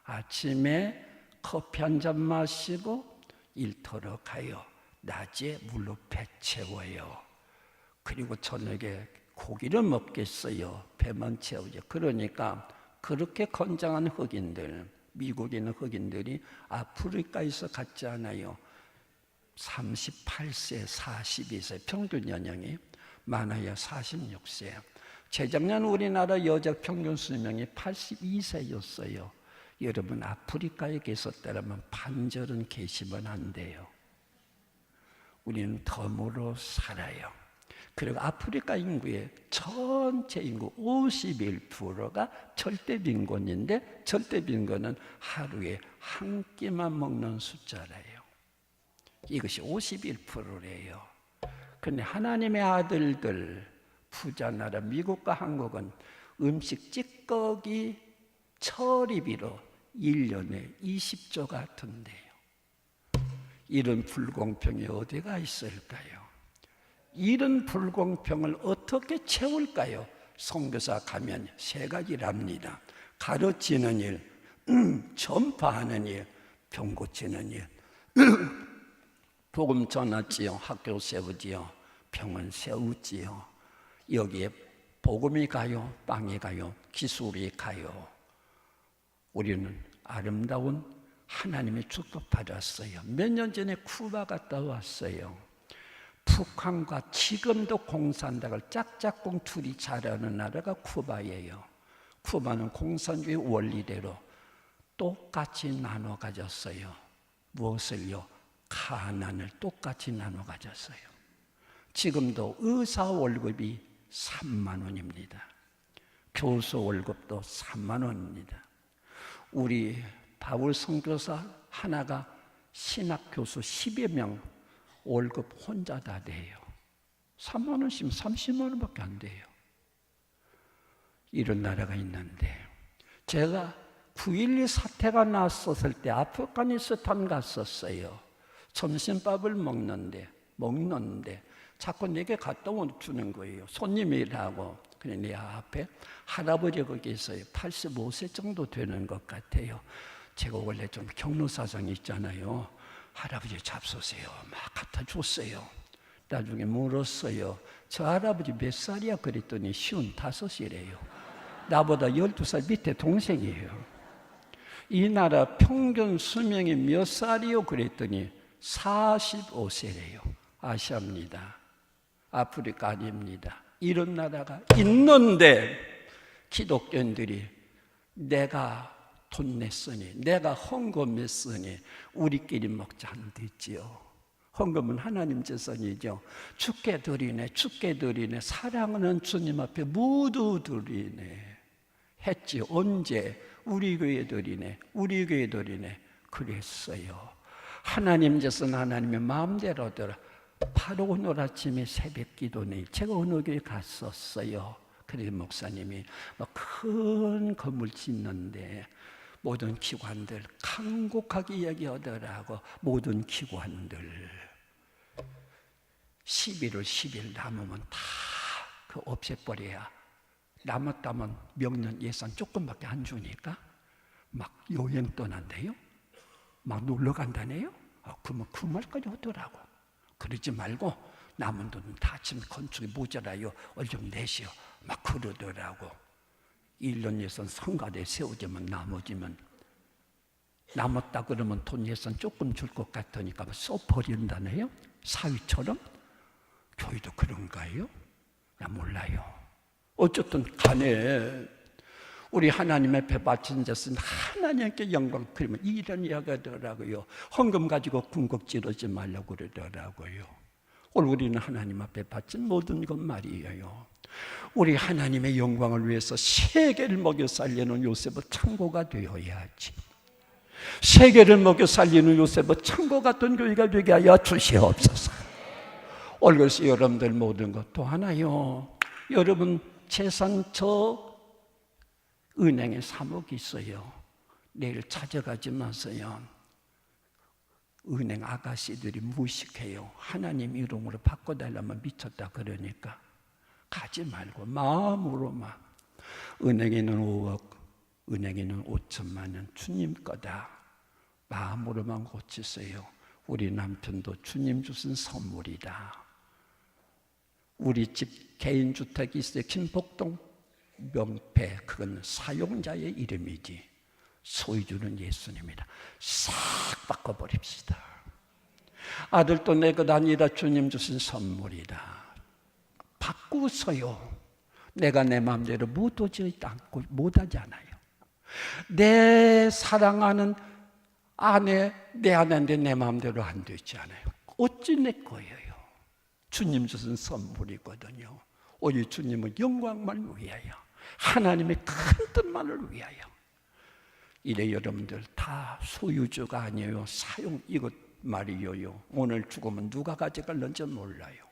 아침에 커피 한 잔 마시고 일터로 가요. 낮에 물로 배 채워요. 그리고 저녁에 고기를 먹겠어요. 배만 채우죠. 그러니까 그렇게 건장한 흑인들, 미국에 있는 흑인들이 아프리카에서 같지 않아요. 38세, 42세 평균 연령이 많아야 46세. 재작년 우리나라 여자 평균 수명이 82세였어요. 여러분 아프리카에 계셨다면 반절은 계시면 안 돼요. 우리는 덤으로 살아요. 그리고 아프리카 인구의 전체 인구 51%가 절대 빈곤인데, 절대 빈곤은 하루에 한 끼만 먹는 숫자래요. 이것이 51%래요. 그런데 하나님의 아들들, 부자 나라 미국과 한국은 음식 찌꺼기 처리비로 1년에 20조 같은데요. 이런 불공평이 어디가 있을까요? 이런 불공평을 어떻게 채울까요? 선교사 가면 세 가지랍니다. 가르치는 일, 전파하는 일, 병 고치는 일. 복음 전하지요, 학교 세우지요, 병원 세우지요. 여기에 복음이 가요, 빵이 가요, 기술이 가요. 우리는 아름다운 하나님의 축복 받았어요. 몇 년 전에 쿠바 갔다 왔어요. 북한과 지금도 공산당을 짝짝꿍 둘이 잘하는 나라가 쿠바예요. 쿠바는 공산주의 원리대로 똑같이 나눠 가졌어요. 무엇을요? 가난을 똑같이 나눠 가졌어요. 지금도 의사 월급이 3만 원입니다. 교수 월급도 3만 원입니다. 우리 바울 선교사 하나가 신학 교수 10여 명 월급 혼자 다 내요. 3만 원씩은 30만 원밖에 안 돼요. 이런 나라가 있는데, 제가 9.12 사태가 났었을 때 아프가니스탄 갔었어요. 점심밥을 먹는데 자꾸 내게 갖다 주는 거예요. 손님이라고. 그래, 내 앞에 할아버지가 거기 있어요. 85세 정도 되는 것 같아요. 제가 원래 좀 경로사정이 있잖아요. 할아버지 잡수세요. 막 갖다 줬어요. 나중에 물었어요. 저 할아버지 몇 살이야? 그랬더니 55이래요. 나보다 12살 밑에 동생이에요. 이 나라 평균 수명이 몇 살이요? 그랬더니 45세래요. 아시아입니다. 아프리카 아닙니다. 이런 나라가 있는데 기독교인들이 내가 돈 냈으니, 내가 헌금했으니 우리끼리 먹자 안 되지요. 헌금은 하나님 재산이죠. 주께 드리네, 주께 드리네, 사랑하는 주님 앞에 모두 드리네 했지. 언제? 우리 교회 드리네, 우리 교회 드리네 그랬어요. 하나님 재산 하나님의 마음대로 들어. 바로 오늘 아침에 새벽 기도네. 제가 어느 교회 갔었어요. 그래서 목사님이 큰 건물 짓는데 모든 기관들 간곡하게 이야기하더라고. 모든 기관들 11월 10일 남으면 다 그 없애버려야, 남았다면 명년 예산 조금밖에 안 주니까 막 여행 떠난대요. 막 놀러 간다네요. 그러면 그 말까지 하더라고. 그러지 말고 남은 돈 다 지금 건축이 모자라요. 얼 좀 내시오. 막 그러더라고. 1년 예산 성가대 세우자면 나머지면 남았다 그러면 돈 예산 조금 줄 것 같으니까 써버린다네요. 사위처럼. 교회도 그런가요? 나 몰라요. 어쨌든 간에 우리 하나님 앞에 바친 것은 하나님께 영광. 그러면 이런 이야기가 하더라고요. 헌금 가지고 궁극지르지 말라고 그러더라고요. 오늘 우리는 하나님 앞에 바친 모든 것 말이에요. 우리 하나님의 영광을 위해서 세계를 먹여 살리는 요셉의 창고가 되어야지. 세계를 먹여 살리는 요셉의 창고 같은 교회가 되게 하여 주시옵소서. 오늘 여러분들 모든 것 또 하나요. 여러분 재산 저 은행에 3억 있어요. 내일 찾아가지 마세요. 은행 아가씨들이 무식해요. 하나님 이름으로 바꿔달라면 미쳤다 그러니까 가지 말고 마음으로만. 은행에는 5억, 은행에는 5천만 원 주님 거다. 마음으로만 고치세요. 우리 남편도 주님 주신 선물이다. 우리 집 개인주택이 있어요. 김복동 명패, 그건 사용자의 이름이지 소유주는 예수님이다. 싹 바꿔버립시다. 아들도 내 것 아니다. 주님 주신 선물이다. 바꾸세요. 내가 내 마음대로 못하지 않고 못하잖아요. 내 사랑하는 아내, 내 아내인데 내 마음대로 안 되지 않아요. 어찌 내 거예요? 주님 주신 선물이거든요. 오직 주님은 영광만을 위하여, 하나님의 큰 뜻만을 위하여. 이래 여러분들 다 소유주가 아니에요. 사용, 이것 말이에요. 오늘 죽으면 누가 가져갈는지 몰라요.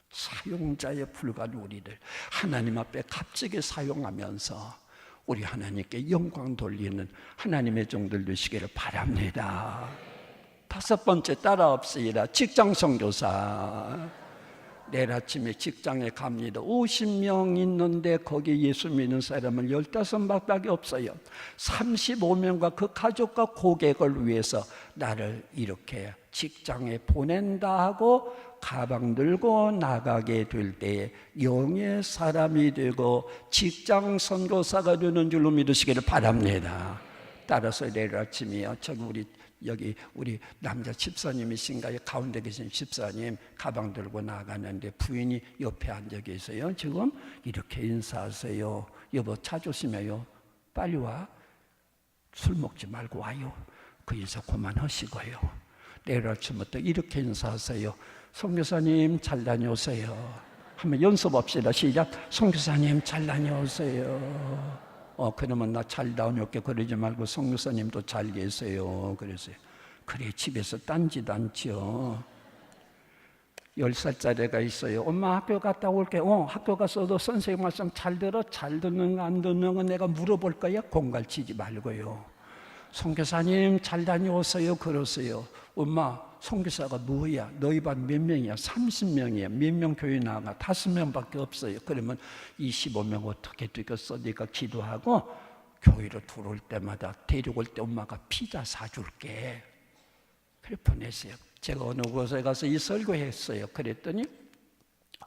사용자에 불과한 우리들 하나님 앞에 값지게 사용하면서 우리 하나님께 영광 돌리는 하나님의 종들 되시기를 바랍니다. 다섯 번째 따라합시다. 직장 선교사. 내일 아침에 직장에 갑니다. 50명 있는데 거기 예수 믿는 사람은 15명밖에 없어요. 35명과 그 가족과 고객을 위해서 나를 이렇게 직장에 보낸다 하고 가방 들고 나가게 될 때에 영의 사람이 되고 직장 선교사가 되는 줄로 믿으시기를 바랍니다. 따라서 내일 아침이요, 저기 우리 남자 집사님이신가요? 가운데 계신 집사님 가방 들고 나가는데 부인이 옆에 앉아 계세요. 지금 이렇게 인사하세요. 여보 차 조심해요. 빨리 와. 술 먹지 말고 와요. 그 인사 그만하시고요. 내일 아침부터 이렇게 인사하세요. 선교사님 잘 다녀오세요. 한번 연습합시다. 시작. 선교사님 잘 다녀오세요. 그러면 나 잘 다녀올게 그러지 말고 선교사님도 잘 계세요. 그러세요. 그래 집에서 딴짓 않죠. 10살짜리 애가 있어요. 엄마 학교 갔다 올게. 학교 가서도 선생님 말씀 잘 들어? 잘 듣는가 안 듣는가 내가 물어볼 거야. 공갈치지 말고요. 선교사님 잘 다녀오세요. 그러세요. 엄마 선교사가 뭐야? 너희 반 몇 명이야? 30명이야. 몇 명 교회 나가? 5명밖에 없어요. 그러면 25명 어떻게 되겠어? 네가 기도하고 교회로 들어올 때마다 데리고 올 때 엄마가 피자 사줄게. 그래 보내세요. 제가 어느 곳에 가서 이 설교했어요. 그랬더니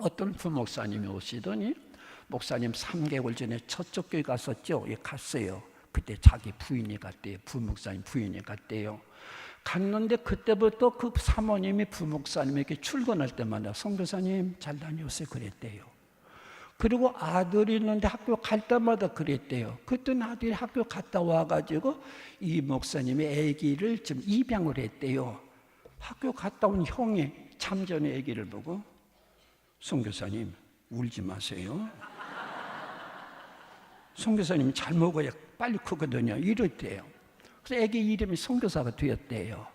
어떤 부목사님이 오시더니 목사님 3개월 전에 저쪽 교회 갔었죠? 예, 갔어요. 그때 자기 부인이 갔대요. 부목사님 부인이 갔대요. 갔는데 그때부터 그 사모님이 부목사님에게 출근할 때마다 선교사님 잘 다녀오세요 그랬대요. 그리고 아들이 있는데 학교 갈 때마다 그랬대요. 그때 아들이 학교 갔다 와가지고 이 목사님이 아기를 좀 입양을 했대요. 학교 갔다 온 형이 참전의 아기를 보고 선교사님 울지 마세요. 선교사님 잘 먹어야 빨리 크거든요. 이랬대요. 그래서 아기 이름이 선교사가 되었대요.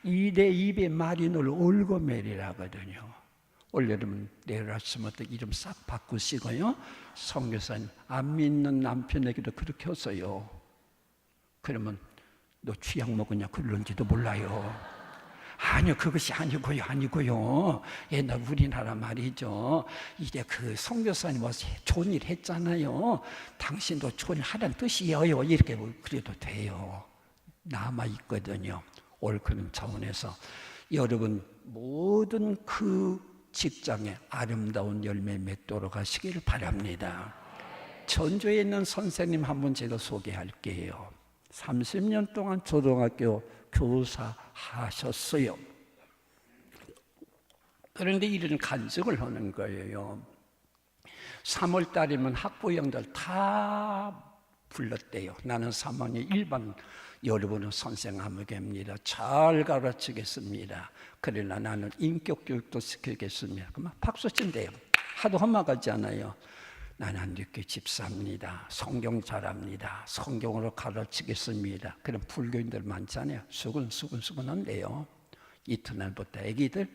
내 입에 말이 늘 올고멜이라거든요. 올여름 내일 아침부터 이름 싹 바꾸시고요. 선교사님 안 믿는 남편에게도 그렇게 했어요. 그러면 너 취약 먹었냐 그런지도 몰라요. 아니요 그것이 아니고요. 옛날 우리나라 말이죠. 이제 그 선교사님 와서 좋은 일 했잖아요. 당신도 좋은 일 하라는 뜻이에요. 이렇게 그래도 돼요. 남아있거든요. 올 그런 차원에서 여러분 모든 그 직장에 아름다운 열매 맺도록 하시기를 바랍니다. 전주에 있는 선생님 한 분 제가 소개할게요. 30년 동안 초등학교 교사 하셨어요. 그런데 이런 간증을 하는 거예요. 3월 달이면 학부형들 다 불렀대요. 나는 3학년 1반 여러분은 선생 아무개입니다. 잘 가르치겠습니다. 그러나 나는 인격교육도 시키겠습니다. 그러면 박수 친대요. 하도 험악하잖아요. 나는 늦게 집사입니다. 성경 잘합니다. 성경으로 가르치겠습니다. 그럼 불교인들 많잖아요. 수근한데요. 이튿날부터 애기들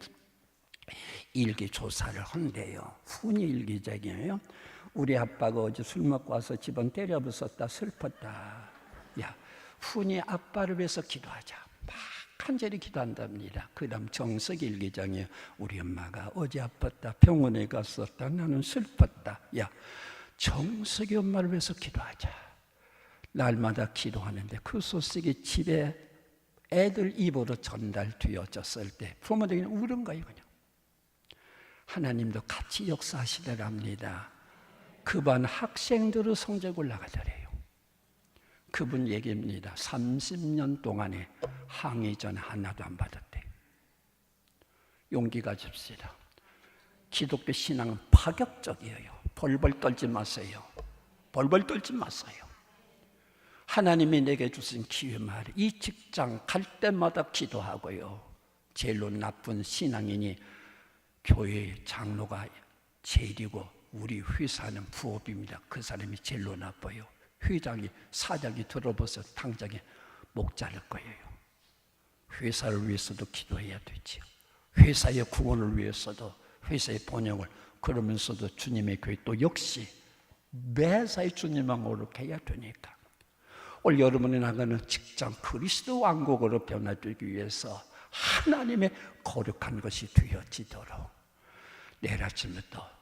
일기 조사를 한대요. 훈이 일기장이에요. 우리 아빠가 어제 술 먹고 와서 집안 때려 부쉈다. 슬펐다. 야, 훈이 아빠를 위해서 기도하자. 막 간절히 기도한답니다. 그 다음 정석이 일기장이에요. 우리 엄마가 어제 아팠다. 병원에 갔었다. 나는 슬펐다. 야, 정석이 엄마를 위해서 기도하자. 날마다 기도하는데 그 소식이 집에 애들 입으로 전달되어졌을 때 부모들이 울은 거예요. 그냥 하나님도 같이 역사하시더랍니다. 그 반 학생들의 성적 올라가더래요. 그분 얘기입니다. 30년 동안에 항의 전화 하나도 안 받았대. 용기 가집시다. 기독교 신앙은 파격적이에요. 벌벌 떨지 마세요. 벌벌 떨지 마세요. 하나님이 내게 주신 기회 말이 이 직장 갈 때마다 기도하고요. 제일로 나쁜 신앙인이 교회 장로가 제일이고 우리 회사는 부업입니다. 그 사람이 제일로 나빠요. 회장이 사장이 들어봐서 당장에 목 자를 거예요. 회사를 위해서도 기도해야 되지요. 회사의 구원을 위해서도 회사의 번영을 그러면서도 주님의 교회 또 역시 매사에 주님만 오르게 해야 되니까 올 여러분이 나가는 직장 그리스도 왕국으로 변화되기 위해서 하나님의 거룩한 것이 되어지도록 내일 아침부터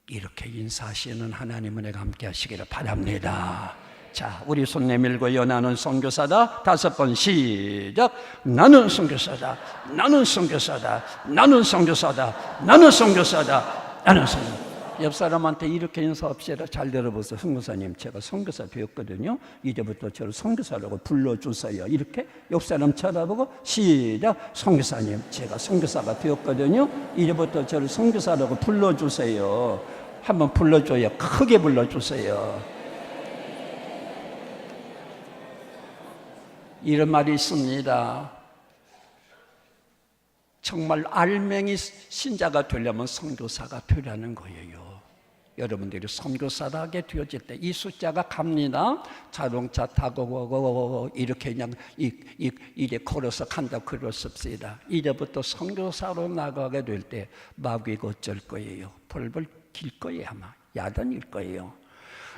이렇게 인사하시는 하나님은 내가 함께 하시기를 바랍니다. 자, 우리 손 내밀고요. 나는 선교사다. 5번 시작. 나는 선교사다. 나는 선교사다. 나는 선교사다. 나는 선교사다. 나는 선교사다. 옆 사람한테 이렇게 인사합시다. 잘 들어보세요. 선교사님, 제가 선교사 되었거든요. 이제부터 저를 선교사라고 불러주세요. 이렇게 옆 사람 쳐다보고 시작. 선교사님, 제가 선교사가 되었거든요. 이제부터 저를 선교사라고 불러주세요. 한번 불러줘요. 크게 불러주세요. 이런 말이 있습니다. 정말 알맹이 신자가 되려면 선교사가 되라는 거예요. 여러분들이 선교사라게 되어질 때 이 숫자가 갑니다. 자동차 타고 이렇게 그냥 이래 걸어서 간다 그렇습니다. 이제부터 선교사로 나가게 될 때 마귀가 어쩔 거예요. 벌벌 길 거예요. 아마 야단일 거예요.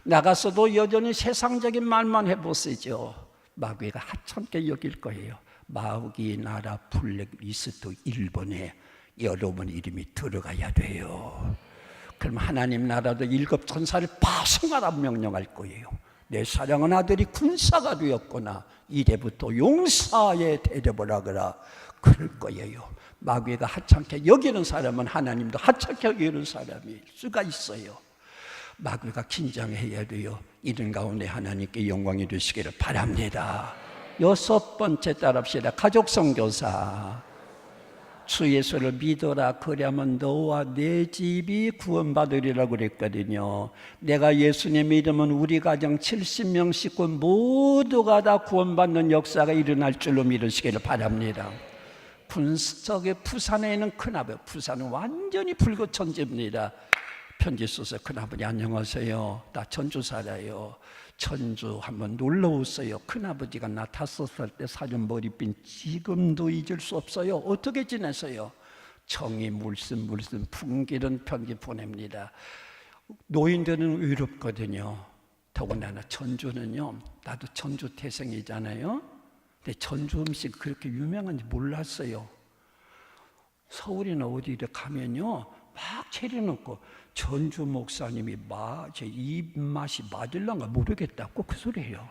나가서도 여전히 세상적인 말만 해보시죠. 마귀가 하찮게 여길 거예요. 마귀 나라 블랙리스트 1번에 여러분 이름이 들어가야 돼요. 그럼 하나님 나라도 7 천사를 파송하라 명령할 거예요. 내 사랑하는 아들이 군사가 되었구나. 이제부터 용사에 대접하라 그럴 거예요. 마귀가 하찮게 여기는 사람은 하나님도 하찮게 여기는 사람일 수가 있어요. 마귀가 긴장해야 돼요. 이런 가운데 하나님께 영광이 되시기를 바랍니다. 6번째 따라합시다. 가족 선교사. 주 예수를 믿어라. 그러면 너와 내 집이 구원받으리라고 그랬거든요. 내가 예수님 믿으면 우리 가정 70명 식구 모두가 다 구원받는 역사가 일어날 줄로 믿으시기를 바랍니다. 부산에 있는 큰아버지, 부산은 완전히 불구천지입니다. 편지 써서 큰아버지 안녕하세요. 나 전주 살아요. 전주 한번 놀러 오세요. 큰아버지가 나 5살 때 사준 머리핀 지금도 잊을 수 없어요. 어떻게 지내세요? 정이 물씬 풍기는 편지 보냅니다. 노인들은 외롭거든요. 더군다나 전주는요, 나도 전주 태생이잖아요. 근데 전주 음식 그렇게 유명한지 몰랐어요. 서울이나 어디를 가면요 막 차려놓고 전주 목사님이 제 입맛이 맞을란가 모르겠다 꼭 그 소리예요.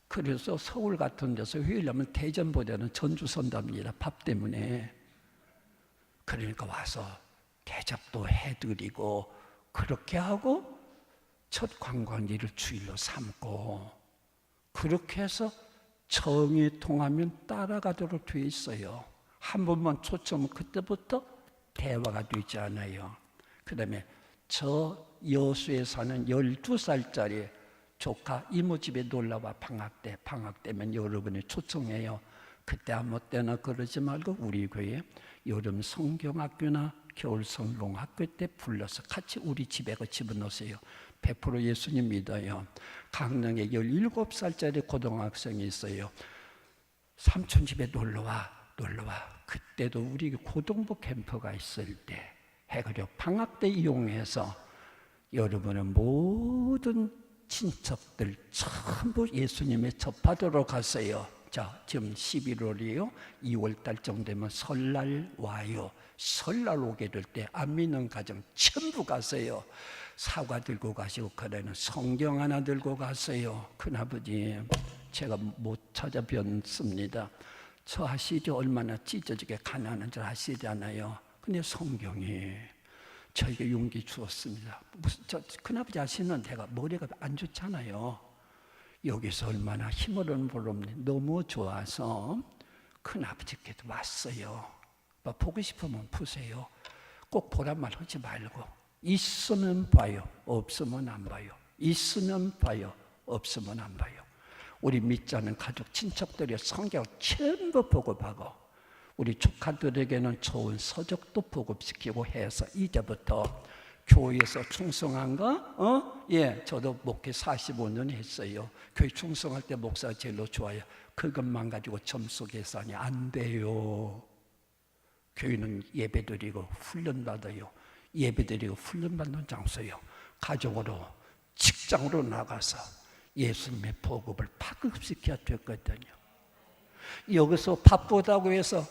그래서 서울 같은 데서 회의하면 대전보다는 전주 선답니다. 밥 때문에. 그러니까 와서 대접도 해드리고 그렇게 하고 첫 관광지를 주일로 삼고 그렇게 해서 정이 통하면 따라가도록 되어 있어요. 한 번만 초점은 그때부터 대화가 되지 않아요. 그 다음에 저 여수에 사는 12살짜리 조카 이모 집에 놀러와 방학 때면 여러분이 초청해요. 그때 아무 때나 그러지 말고 우리 교회 여름 성경학교나 겨울 성공학교 때 불러서 같이 우리 집에 집어넣으세요. 100% 예수님 믿어요. 강릉에 17살짜리 고등학생이 있어요. 삼촌 집에 놀러와. 그때도 우리 고등부 캠프가 있을 때 해가지고 방학 때 이용해서 여러분의 모든 친척들 전부 예수님에 접하도록 하세요. 자, 지금 11월이에요. 2월달 정도 되면 설날 와요. 설날 오게 될 때 안 믿는 가정 전부 가세요. 사과 들고 가시고 그래는 성경 하나 들고 가세요. 큰아버지 제가 못 찾아뵙습니다. 저 아시죠? 얼마나 찢어지게 가난한 줄 아시잖아요. 근데 성경이 저에게 용기 주었습니다. 무슨 큰아버지 아시는 제가 머리가 안 좋잖아요. 여기서 얼마나 힘을 얻는 보름니 너무 좋아서 큰아버지께도 왔어요. 보고 싶으면 보세요. 꼭 보란 말 하지 말고 있으면 봐요. 없으면 안 봐요. 있으면 봐요. 없으면 안 봐요. 우리 믿지 않는 가족, 친척들이 성경을 전부 보급하고 우리 조카들에게는 좋은 서적도 보급시키고 해서 이제부터 교회에서 충성한 거, 저도 목회 45년 했어요. 교회 충성할 때 목사가 제일로 좋아요. 그것만 가지고 점수 계산이 안 돼요. 교회는 예배드리고 훈련받아요. 예배드리고 훈련받는 장소요. 가정으로, 직장으로 나가서 예수님의 복음을 파급시켜야 되거든요. 여기서 바쁘다고 해서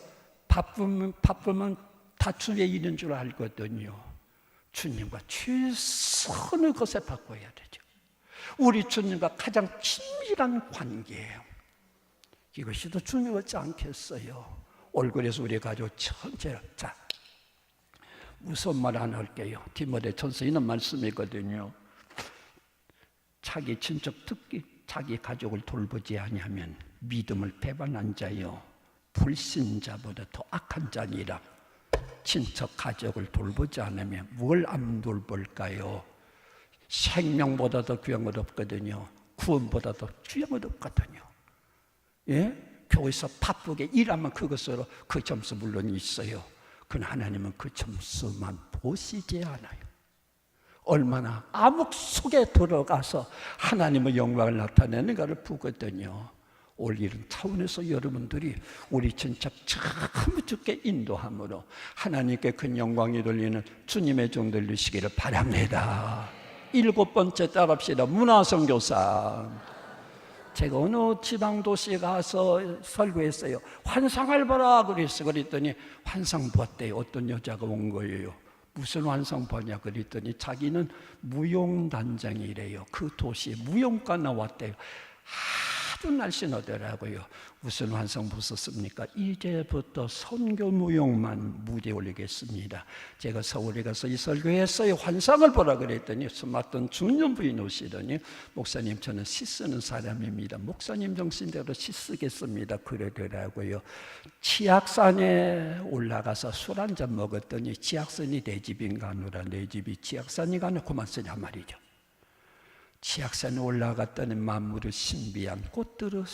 바쁘면 다툼에 이른 줄 알거든요. 주님과 최선의 것에 바꿔야 되죠. 우리 주님과 가장 친밀한 관계예요. 이것이 더 중요하지 않겠어요? 얼굴에서 우리 가족 전체를. 자, 무슨 말 안 할게요. 디모데전서 있는 말씀이거든요. 자기 친척, 특히 자기 가족을 돌보지 아니하면 믿음을 배반한 자요 불신자보다 더 악한 자니라. 친척 가족을 돌보지 않으면 뭘 안 돌볼까요? 생명보다 더 귀한 것 없거든요. 구원보다 더 귀한 것 없거든요. 예? 교회에서 바쁘게 일하면 그것으로 그 점수 물론 있어요. 그러나 하나님은 그 점수만 보시지 않아요. 얼마나 암흑 속에 들어가서 하나님의 영광을 나타내는가를 보거든요. 올 이런 차원에서 여러분들이 우리 친척 참 좋게 인도함으로 하나님께 큰 영광이 돌리는 주님의 종들 되시기를 바랍니다. 7번째 따라합시다. 문화선교사. 제가 어느 지방도시에 가서 설교했어요. 환상을 보라 그랬어요. 그랬더니 환상 봤대요. 어떤 여자가 온 거예요. 무슨 환상 보냐 그랬더니 자기는 무용단장이래요. 그 도시에 무용과 나왔대요. 아주 날씬하더라고요. 무슨 환상 보셨습니까? 이제부터 선교 무용만 무대 올리겠습니다. 제가 서울에 가서 이 설교했어요. 환상을 보라 그랬더니 스마트폰 중년 부인 오시더니 목사님 저는 시 쓰는 사람입니다. 목사님 정신대로 시 쓰겠습니다. 그러더라고요. 치악산에 올라가서 술 한잔 먹었더니 치악산이 내 집인가 하노라. 내 집이 치악산이 가는 그만 쓰냐 말이죠. 치악산에 올라갔더니 만물의 신비한 꽃들의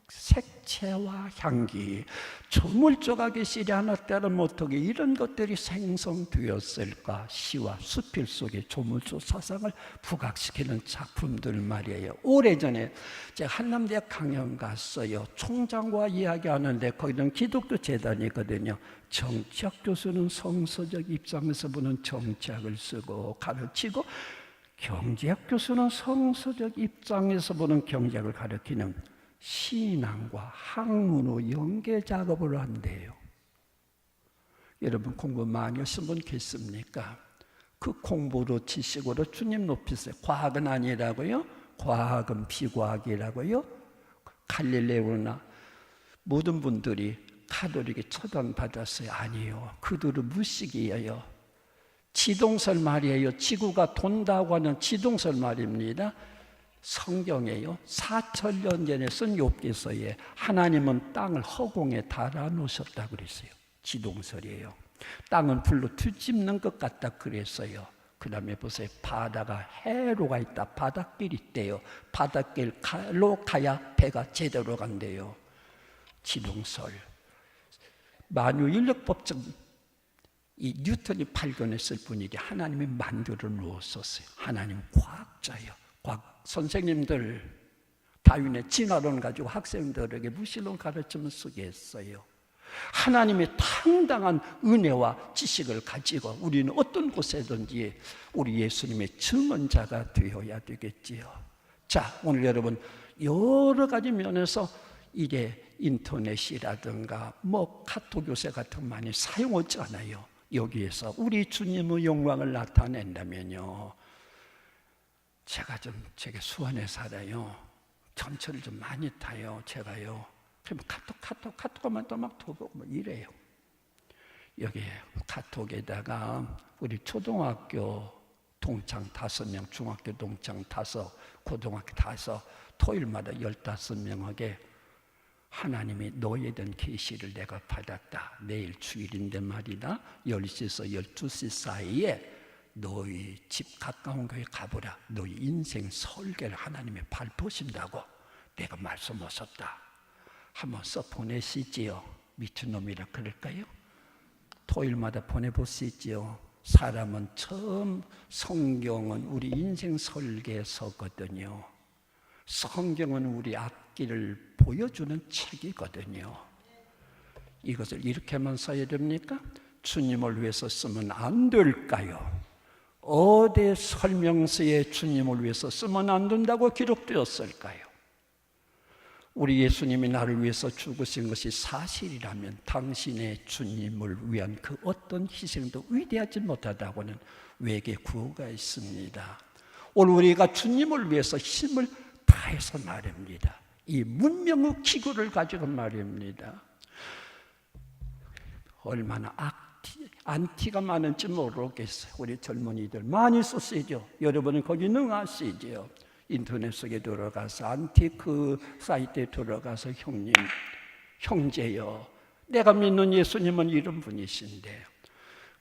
색채와 향기, 조물조각의 실이 하나 따라 못하게 이런 것들이 생성되었을까. 시와 수필 속에 조물조 사상을 부각시키는 작품들 말이에요. 오래전에 제가 한남대학 강연 갔어요. 총장과 이야기하는데 거기는 기독교 재단이거든요. 정치학 교수는 성서적 입장에서 보는 정치학을 쓰고 가르치고, 경제학 교수는 성서적 입장에서 보는 경제학을 가르치는 신앙과 학문의 연계 작업을 한대요. 여러분 공부 많이 하신 분 계십니까? 그 공부로 지식으로 주님 높이세요. 과학은 아니라고요? 과학은 비과학이라고요? 갈릴레오나 모든 분들이 가톨릭에 처단받았어요. 아니에요. 그들은 무식이에요. 지동설 말이에요. 지구가 돈다고 하는 지동설 말입니다. 성경에요. 4,000년 전에 쓴 욥기서에 하나님은 땅을 허공에 달아놓으셨다고 그랬어요. 지동설이에요. 땅은 불로 뒤집는 것 같다 그랬어요. 그 다음에 보세요. 바다가 해로가 있다. 바닷길이 있대요. 바닷길로 가야 배가 제대로 간대요. 지동설. 만유인력법칙, 이 뉴턴이 발견했을 뿐이지 하나님이 만들어 놓았었어요. 하나님 과학자예요. 과학 선생님들 다윈의 진화론 가지고 학생들에게 무신론 가르치면 쓰겠어요. 하나님의 당당한 은혜와 지식을 가지고 우리는 어떤 곳에든지 우리 예수님의 증언자가 되어야 되겠지요. 자, 오늘 여러분 여러 가지 면에서 이게 인터넷이라든가 카톡 요새 같은 거 많이 사용하지 않아요. 여기에서 우리 주님의 영광을 나타낸다면요, 제가 좀 제게 수원에 살아요. 전철을 좀 많이 타요, 제가요. 그럼 카톡하면 또 막 더 보고 뭐 이래요. 여기 카톡에다가 우리 초등학교 동창 5명, 중학교 동창 5, 고등학교 5, 토요일마다 15명에게 하나님이 너에 대한 계시를 내가 받았다. 내일 주일인데 말이다. 10시에서 12시 사이에 너희 집 가까운 교회 가보라. 너희 인생 설계를 하나님이 발표하신다고 내가 말씀하셨다. 한번 써 보내시지요. 미친놈이라 그럴까요? 토요일마다 보내보시지요. 사람은 처음 성경은 우리 인생 설계서거든요. 성경은 우리 앞길을 보여주는 책이거든요. 이것을 이렇게만 써야 됩니까? 주님을 위해서 쓰면 안 될까요? 어디 설명서에 주님을 위해서 쓰면 안 된다고 기록되었을까요? 우리 예수님이 나를 위해서 죽으신 것이 사실이라면 당신의 주님을 위한 그 어떤 희생도 위대하지 못하다고는 외계 구호가 있습니다. 오늘 우리가 주님을 위해서 힘을 다해서 말입니다. 이 문명의 기구를 가지고 말입니다. 얼마나 안티가 많은지 모르겠어요. 우리 젊은이들 많이 쓰시죠. 여러분은 거기 능하시죠. 인터넷 속에 들어가서 안티크 사이트에 들어가서 형님, 형제요, 내가 믿는 예수님은 이런 분이신데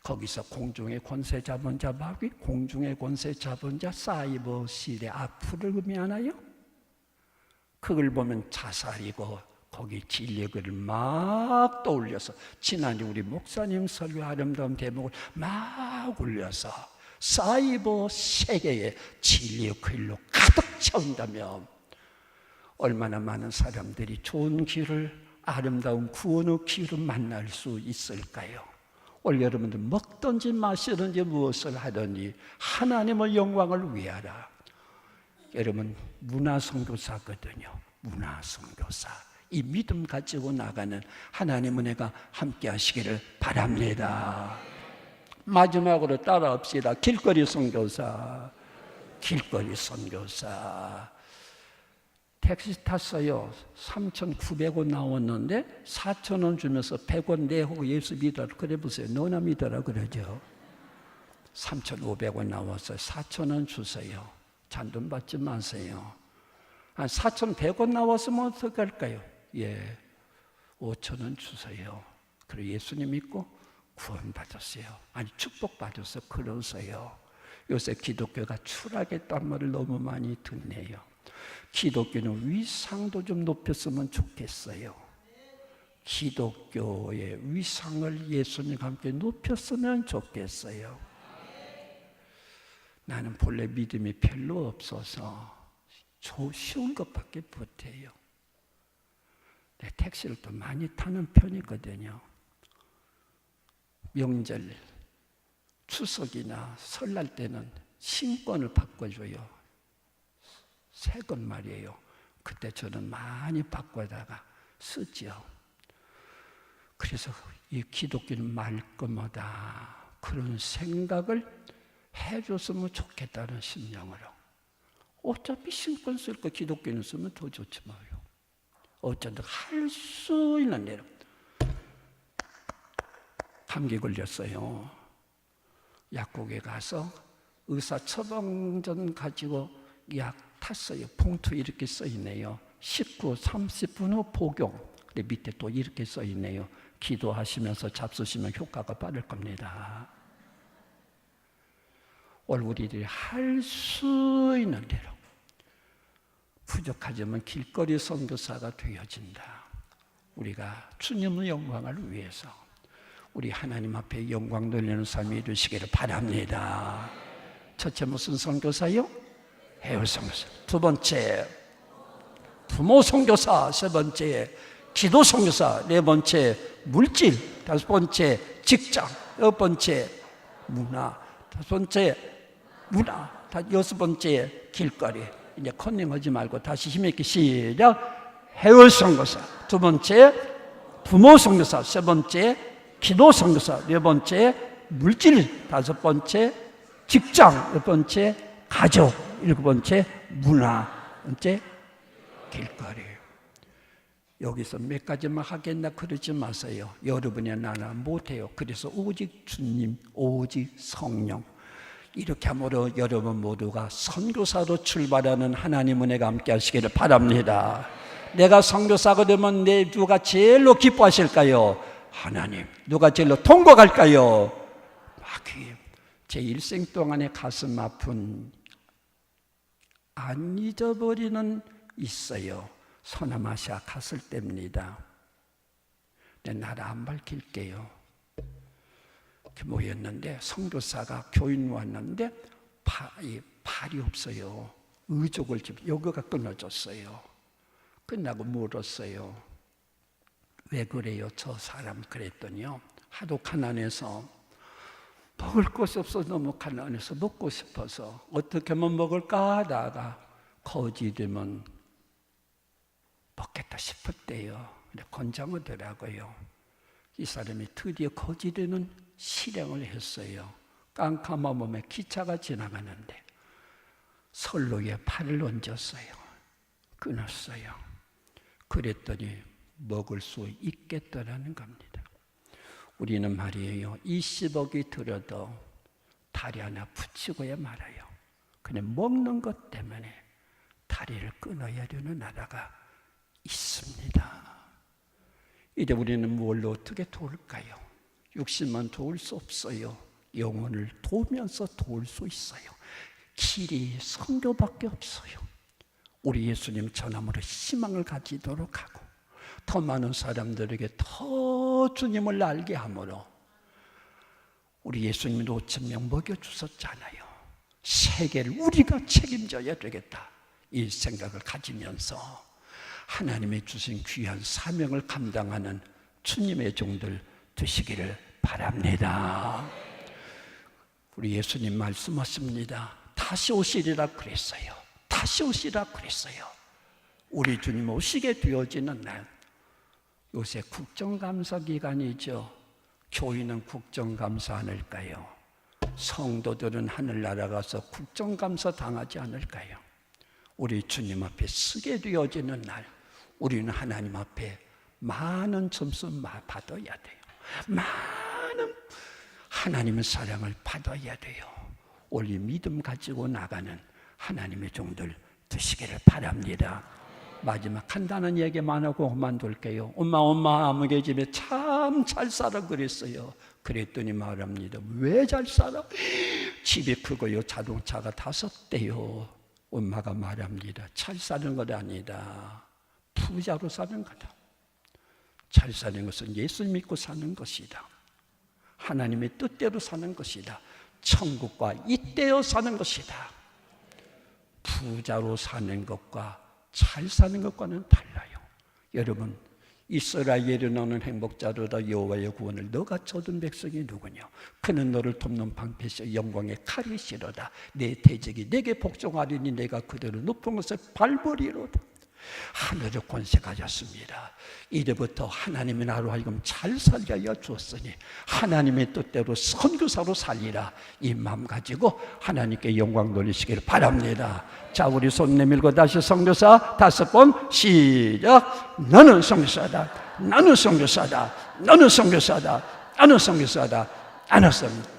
거기서 공중의 권세 잡은 자 마귀, 공중의 권세 잡은 자 사이버 시대 악플을 의미하나요? 그걸 보면 자살이고 거기 진리글을 막 떠올려서 지난주 우리 목사님 설교 아름다운 대목을 막 올려서 사이버 세계에 진리의 글로 가득 채운다면 얼마나 많은 사람들이 좋은 길을, 아름다운 구원의 길을 만날 수 있을까요? 오늘 여러분들 먹든지 마시든지 무엇을 하든지 하나님의 영광을 위하라. 여러분 문화선교사거든요. 문화선교사. 이 믿음 가지고 나가는 하나님의 은혜가 함께 하시기를 바랍니다. 마지막으로 따라합시다. 길거리 선교사. 길거리 선교사. 택시 탔어요. 3,900원 나왔는데 4,000원 주면서 100원 내고 예수 믿어라. 그래 보세요. 너나 믿어라 그러죠. 3,500원 나왔어요. 4,000원 주세요. 잔돈 받지 마세요. 한 4,100원 나왔으면 어떻게 할까요? 예, 5,000원 주세요. 그리고 예수님 믿고 구원받았어요. 아니 축복받아서 그러세요. 요새 기독교가 추락했단 말을 너무 많이 듣네요. 기독교는 위상도 좀 높였으면 좋겠어요. 기독교의 위상을 예수님과 함께 높였으면 좋겠어요. 나는 본래 믿음이 별로 없어서 쉬운 것밖에 못해요. 택시를 또 많이 타는 편이거든요. 명절, 추석이나 설날 때는 신권을 바꿔줘요. 새 것 말이에요. 그때 저는 많이 바꿔다가 쓰죠. 그래서 이 기독교는 말끔하다 그런 생각을 해줬으면 좋겠다는 심령으로. 어차피 신권 쓸 거 기독교는 쓰면 더 좋지 마요. 어쩐다 할 수 있는 대로. 감기 걸렸어요. 약국에 가서 의사 처방전 가지고 약 탔어요. 봉투 이렇게 써 있네요. 19, 30분 후 복용. 근데 밑에 또 이렇게 써 있네요. 기도하시면서 잡수시면 효과가 빠를 겁니다. 오늘 우리들이 할 수 있는 대로 부족하지만 길거리 선교사가 되어진다. 우리가 주님의 영광을 위해서 우리 하나님 앞에 영광 돌리는 삶이 되시기를 바랍니다. 첫째 무슨 선교사요? 해외 선교사. 두 번째 부모 선교사. 세 번째 기도 선교사. 네 번째 물질. 다섯 번째 직장. 여섯 번째 문화. 다섯 번째 문화. 여섯 번째 길거리. 이제 컨닝하지 말고 다시 힘있게 시작. 해외 선교사. 두 번째 부모 선교사. 세 번째 기도 선교사. 네 번째 물질. 다섯 번째 직장. 여섯 번째 가족. 일곱 번째 문화. 번째 길거리. 여기서 몇 가지만 하겠나 그러지 마세요. 여러분이 나는 못해요. 그래서 오직 주님, 오직 성령. 이렇게 함으로 여러분 모두가 선교사로 출발하는 하나님 은혜가 함께 하시기를 바랍니다. 내가 선교사가 되면 내 누가 제일로 기뻐하실까요? 하나님. 누가 제일로 통곡할까요? 마귀. 제 일생 동안에 가슴 아픈 안 잊어버리는 있어요. 서남아시아 갔을 때입니다. 내 나라 안 밝힐게요. 모였는데 선교사가 교인 왔는데 발이 없어요. 의족을 여기가 끊어졌어요. 끝나고 물었어요. 왜 그래요? 저 사람. 그랬더니요, 하도 가난해서 먹을 것이 없어서 너무 가난해서 먹고 싶어서 어떻게 하면 먹을까 하다가 거지 되면 먹겠다 싶을 때요. 근데 권장하더라고요. 이 사람이 드디어 거지 되는 실행을 했어요. 깜깜한 몸에 기차가 지나가는데 선로에 팔을 얹었어요. 끊었어요. 그랬더니 먹을 수 있겠더라는 겁니다. 우리는 말이에요, 20억이 들어도 다리 하나 붙이고야 말아요. 그냥 먹는 것 때문에 다리를 끊어야 되는 나라가 있습니다. 이제 우리는 뭘 어떻게 도울까요? 육신만 도울 수 없어요. 영혼을 도우면서 도울 수 있어요. 길이 선교밖에 없어요. 우리 예수님 전함으로 희망을 가지도록 하고 더 많은 사람들에게 더 주님을 알게 함으로 우리 예수님이 5,000명 먹여주셨잖아요. 세계를 우리가 책임져야 되겠다, 이 생각을 가지면서 하나님이 주신 귀한 사명을 감당하는 주님의 종들 되시기를 바랍니다. 우리 예수님 말씀하십니다. 다시 오시리라 그랬어요. 다시 오시리라 그랬어요. 우리 주님 오시게 되어지는 날, 요새 국정감사 기간이죠. 교인은 국정감사 않을까요? 성도들은 하늘나라 가서 국정감사 당하지 않을까요? 우리 주님 앞에 서게 되어지는 날, 우리는 하나님 앞에 많은 점수 받아야 돼요. 많은 하나님의 사랑을 받아야 돼요. 우리 믿음 가지고 나가는 하나님의 종들 되시기를 바랍니다. 마지막 간단한 얘기만 하고 그만둘게요. 엄마 아무개 집에 참 잘 살아 그랬어요. 그랬더니 말합니다. 왜 잘 살아? 집이 크고요, 자동차가 5대요. 엄마가 말합니다. 잘 사는 것 아니다. 부자로 사는 거다. 잘 사는 것은 예수 믿고 사는 것이다. 하나님의 뜻대로 사는 것이다. 천국과 이때어 사는 것이다. 부자로 사는 것과 잘 사는 것과는 달라요. 여러분, 이스라엘에 나오는 행복자로다 여호와의 구원을 너가 얻은 백성이 누구냐? 그는 너를 돕는 방패시여 영광의 칼이시로다. 내 대적이 내게 복종하리니 내가 그들을 높은 곳에 밟으리로다. 하늘의 권세 가졌습니다. 이제부터 하나님의 나로 하여금 잘 살게 하여 주었으니 하나님의 뜻대로 선교사로 살리라. 이 마음 가지고 하나님께 영광 돌리시길 바랍니다. 자, 우리 손 내밀고 다시 선교사 5번 시작. 너는 선교사다. 나는 선교사다. 너는 선교사다. 나는 선교사다. 나는 선교사다.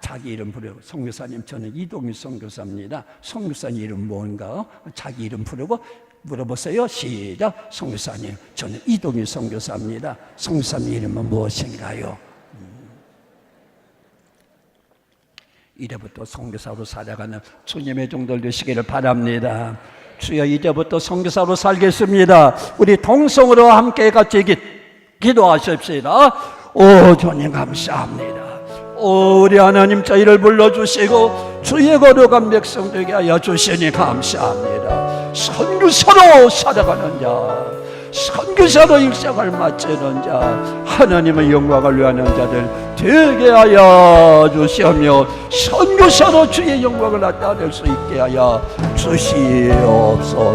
자기 이름 부르고, 선교사님 저는 이동희 선교사입니다. 선교사님 이름 뭔가? 자기 이름 부르고 물어보세요. 시작. 선교사님 저는 이동희 선교사입니다. 선교사님 이름은 무엇인가요? 이제부터 선교사로 살아가는 주님의 종들 되시기를 바랍니다. 주여, 이제부터 선교사로 살겠습니다. 우리 동성으로 함께 같이 기도하십시다. 오 주님 감사합니다. 오 우리 하나님 저희를 불러주시고 주의 거룩한 백성 되게 하여 주시니 감사합니다. 선교사로 살아가는 자, 선교사로 일생을 마치는 자, 하나님의 영광을 위하는 자들 되게 하여 주시며 선교사로 주의 영광을 나타낼 수 있게 하여 주시옵소서.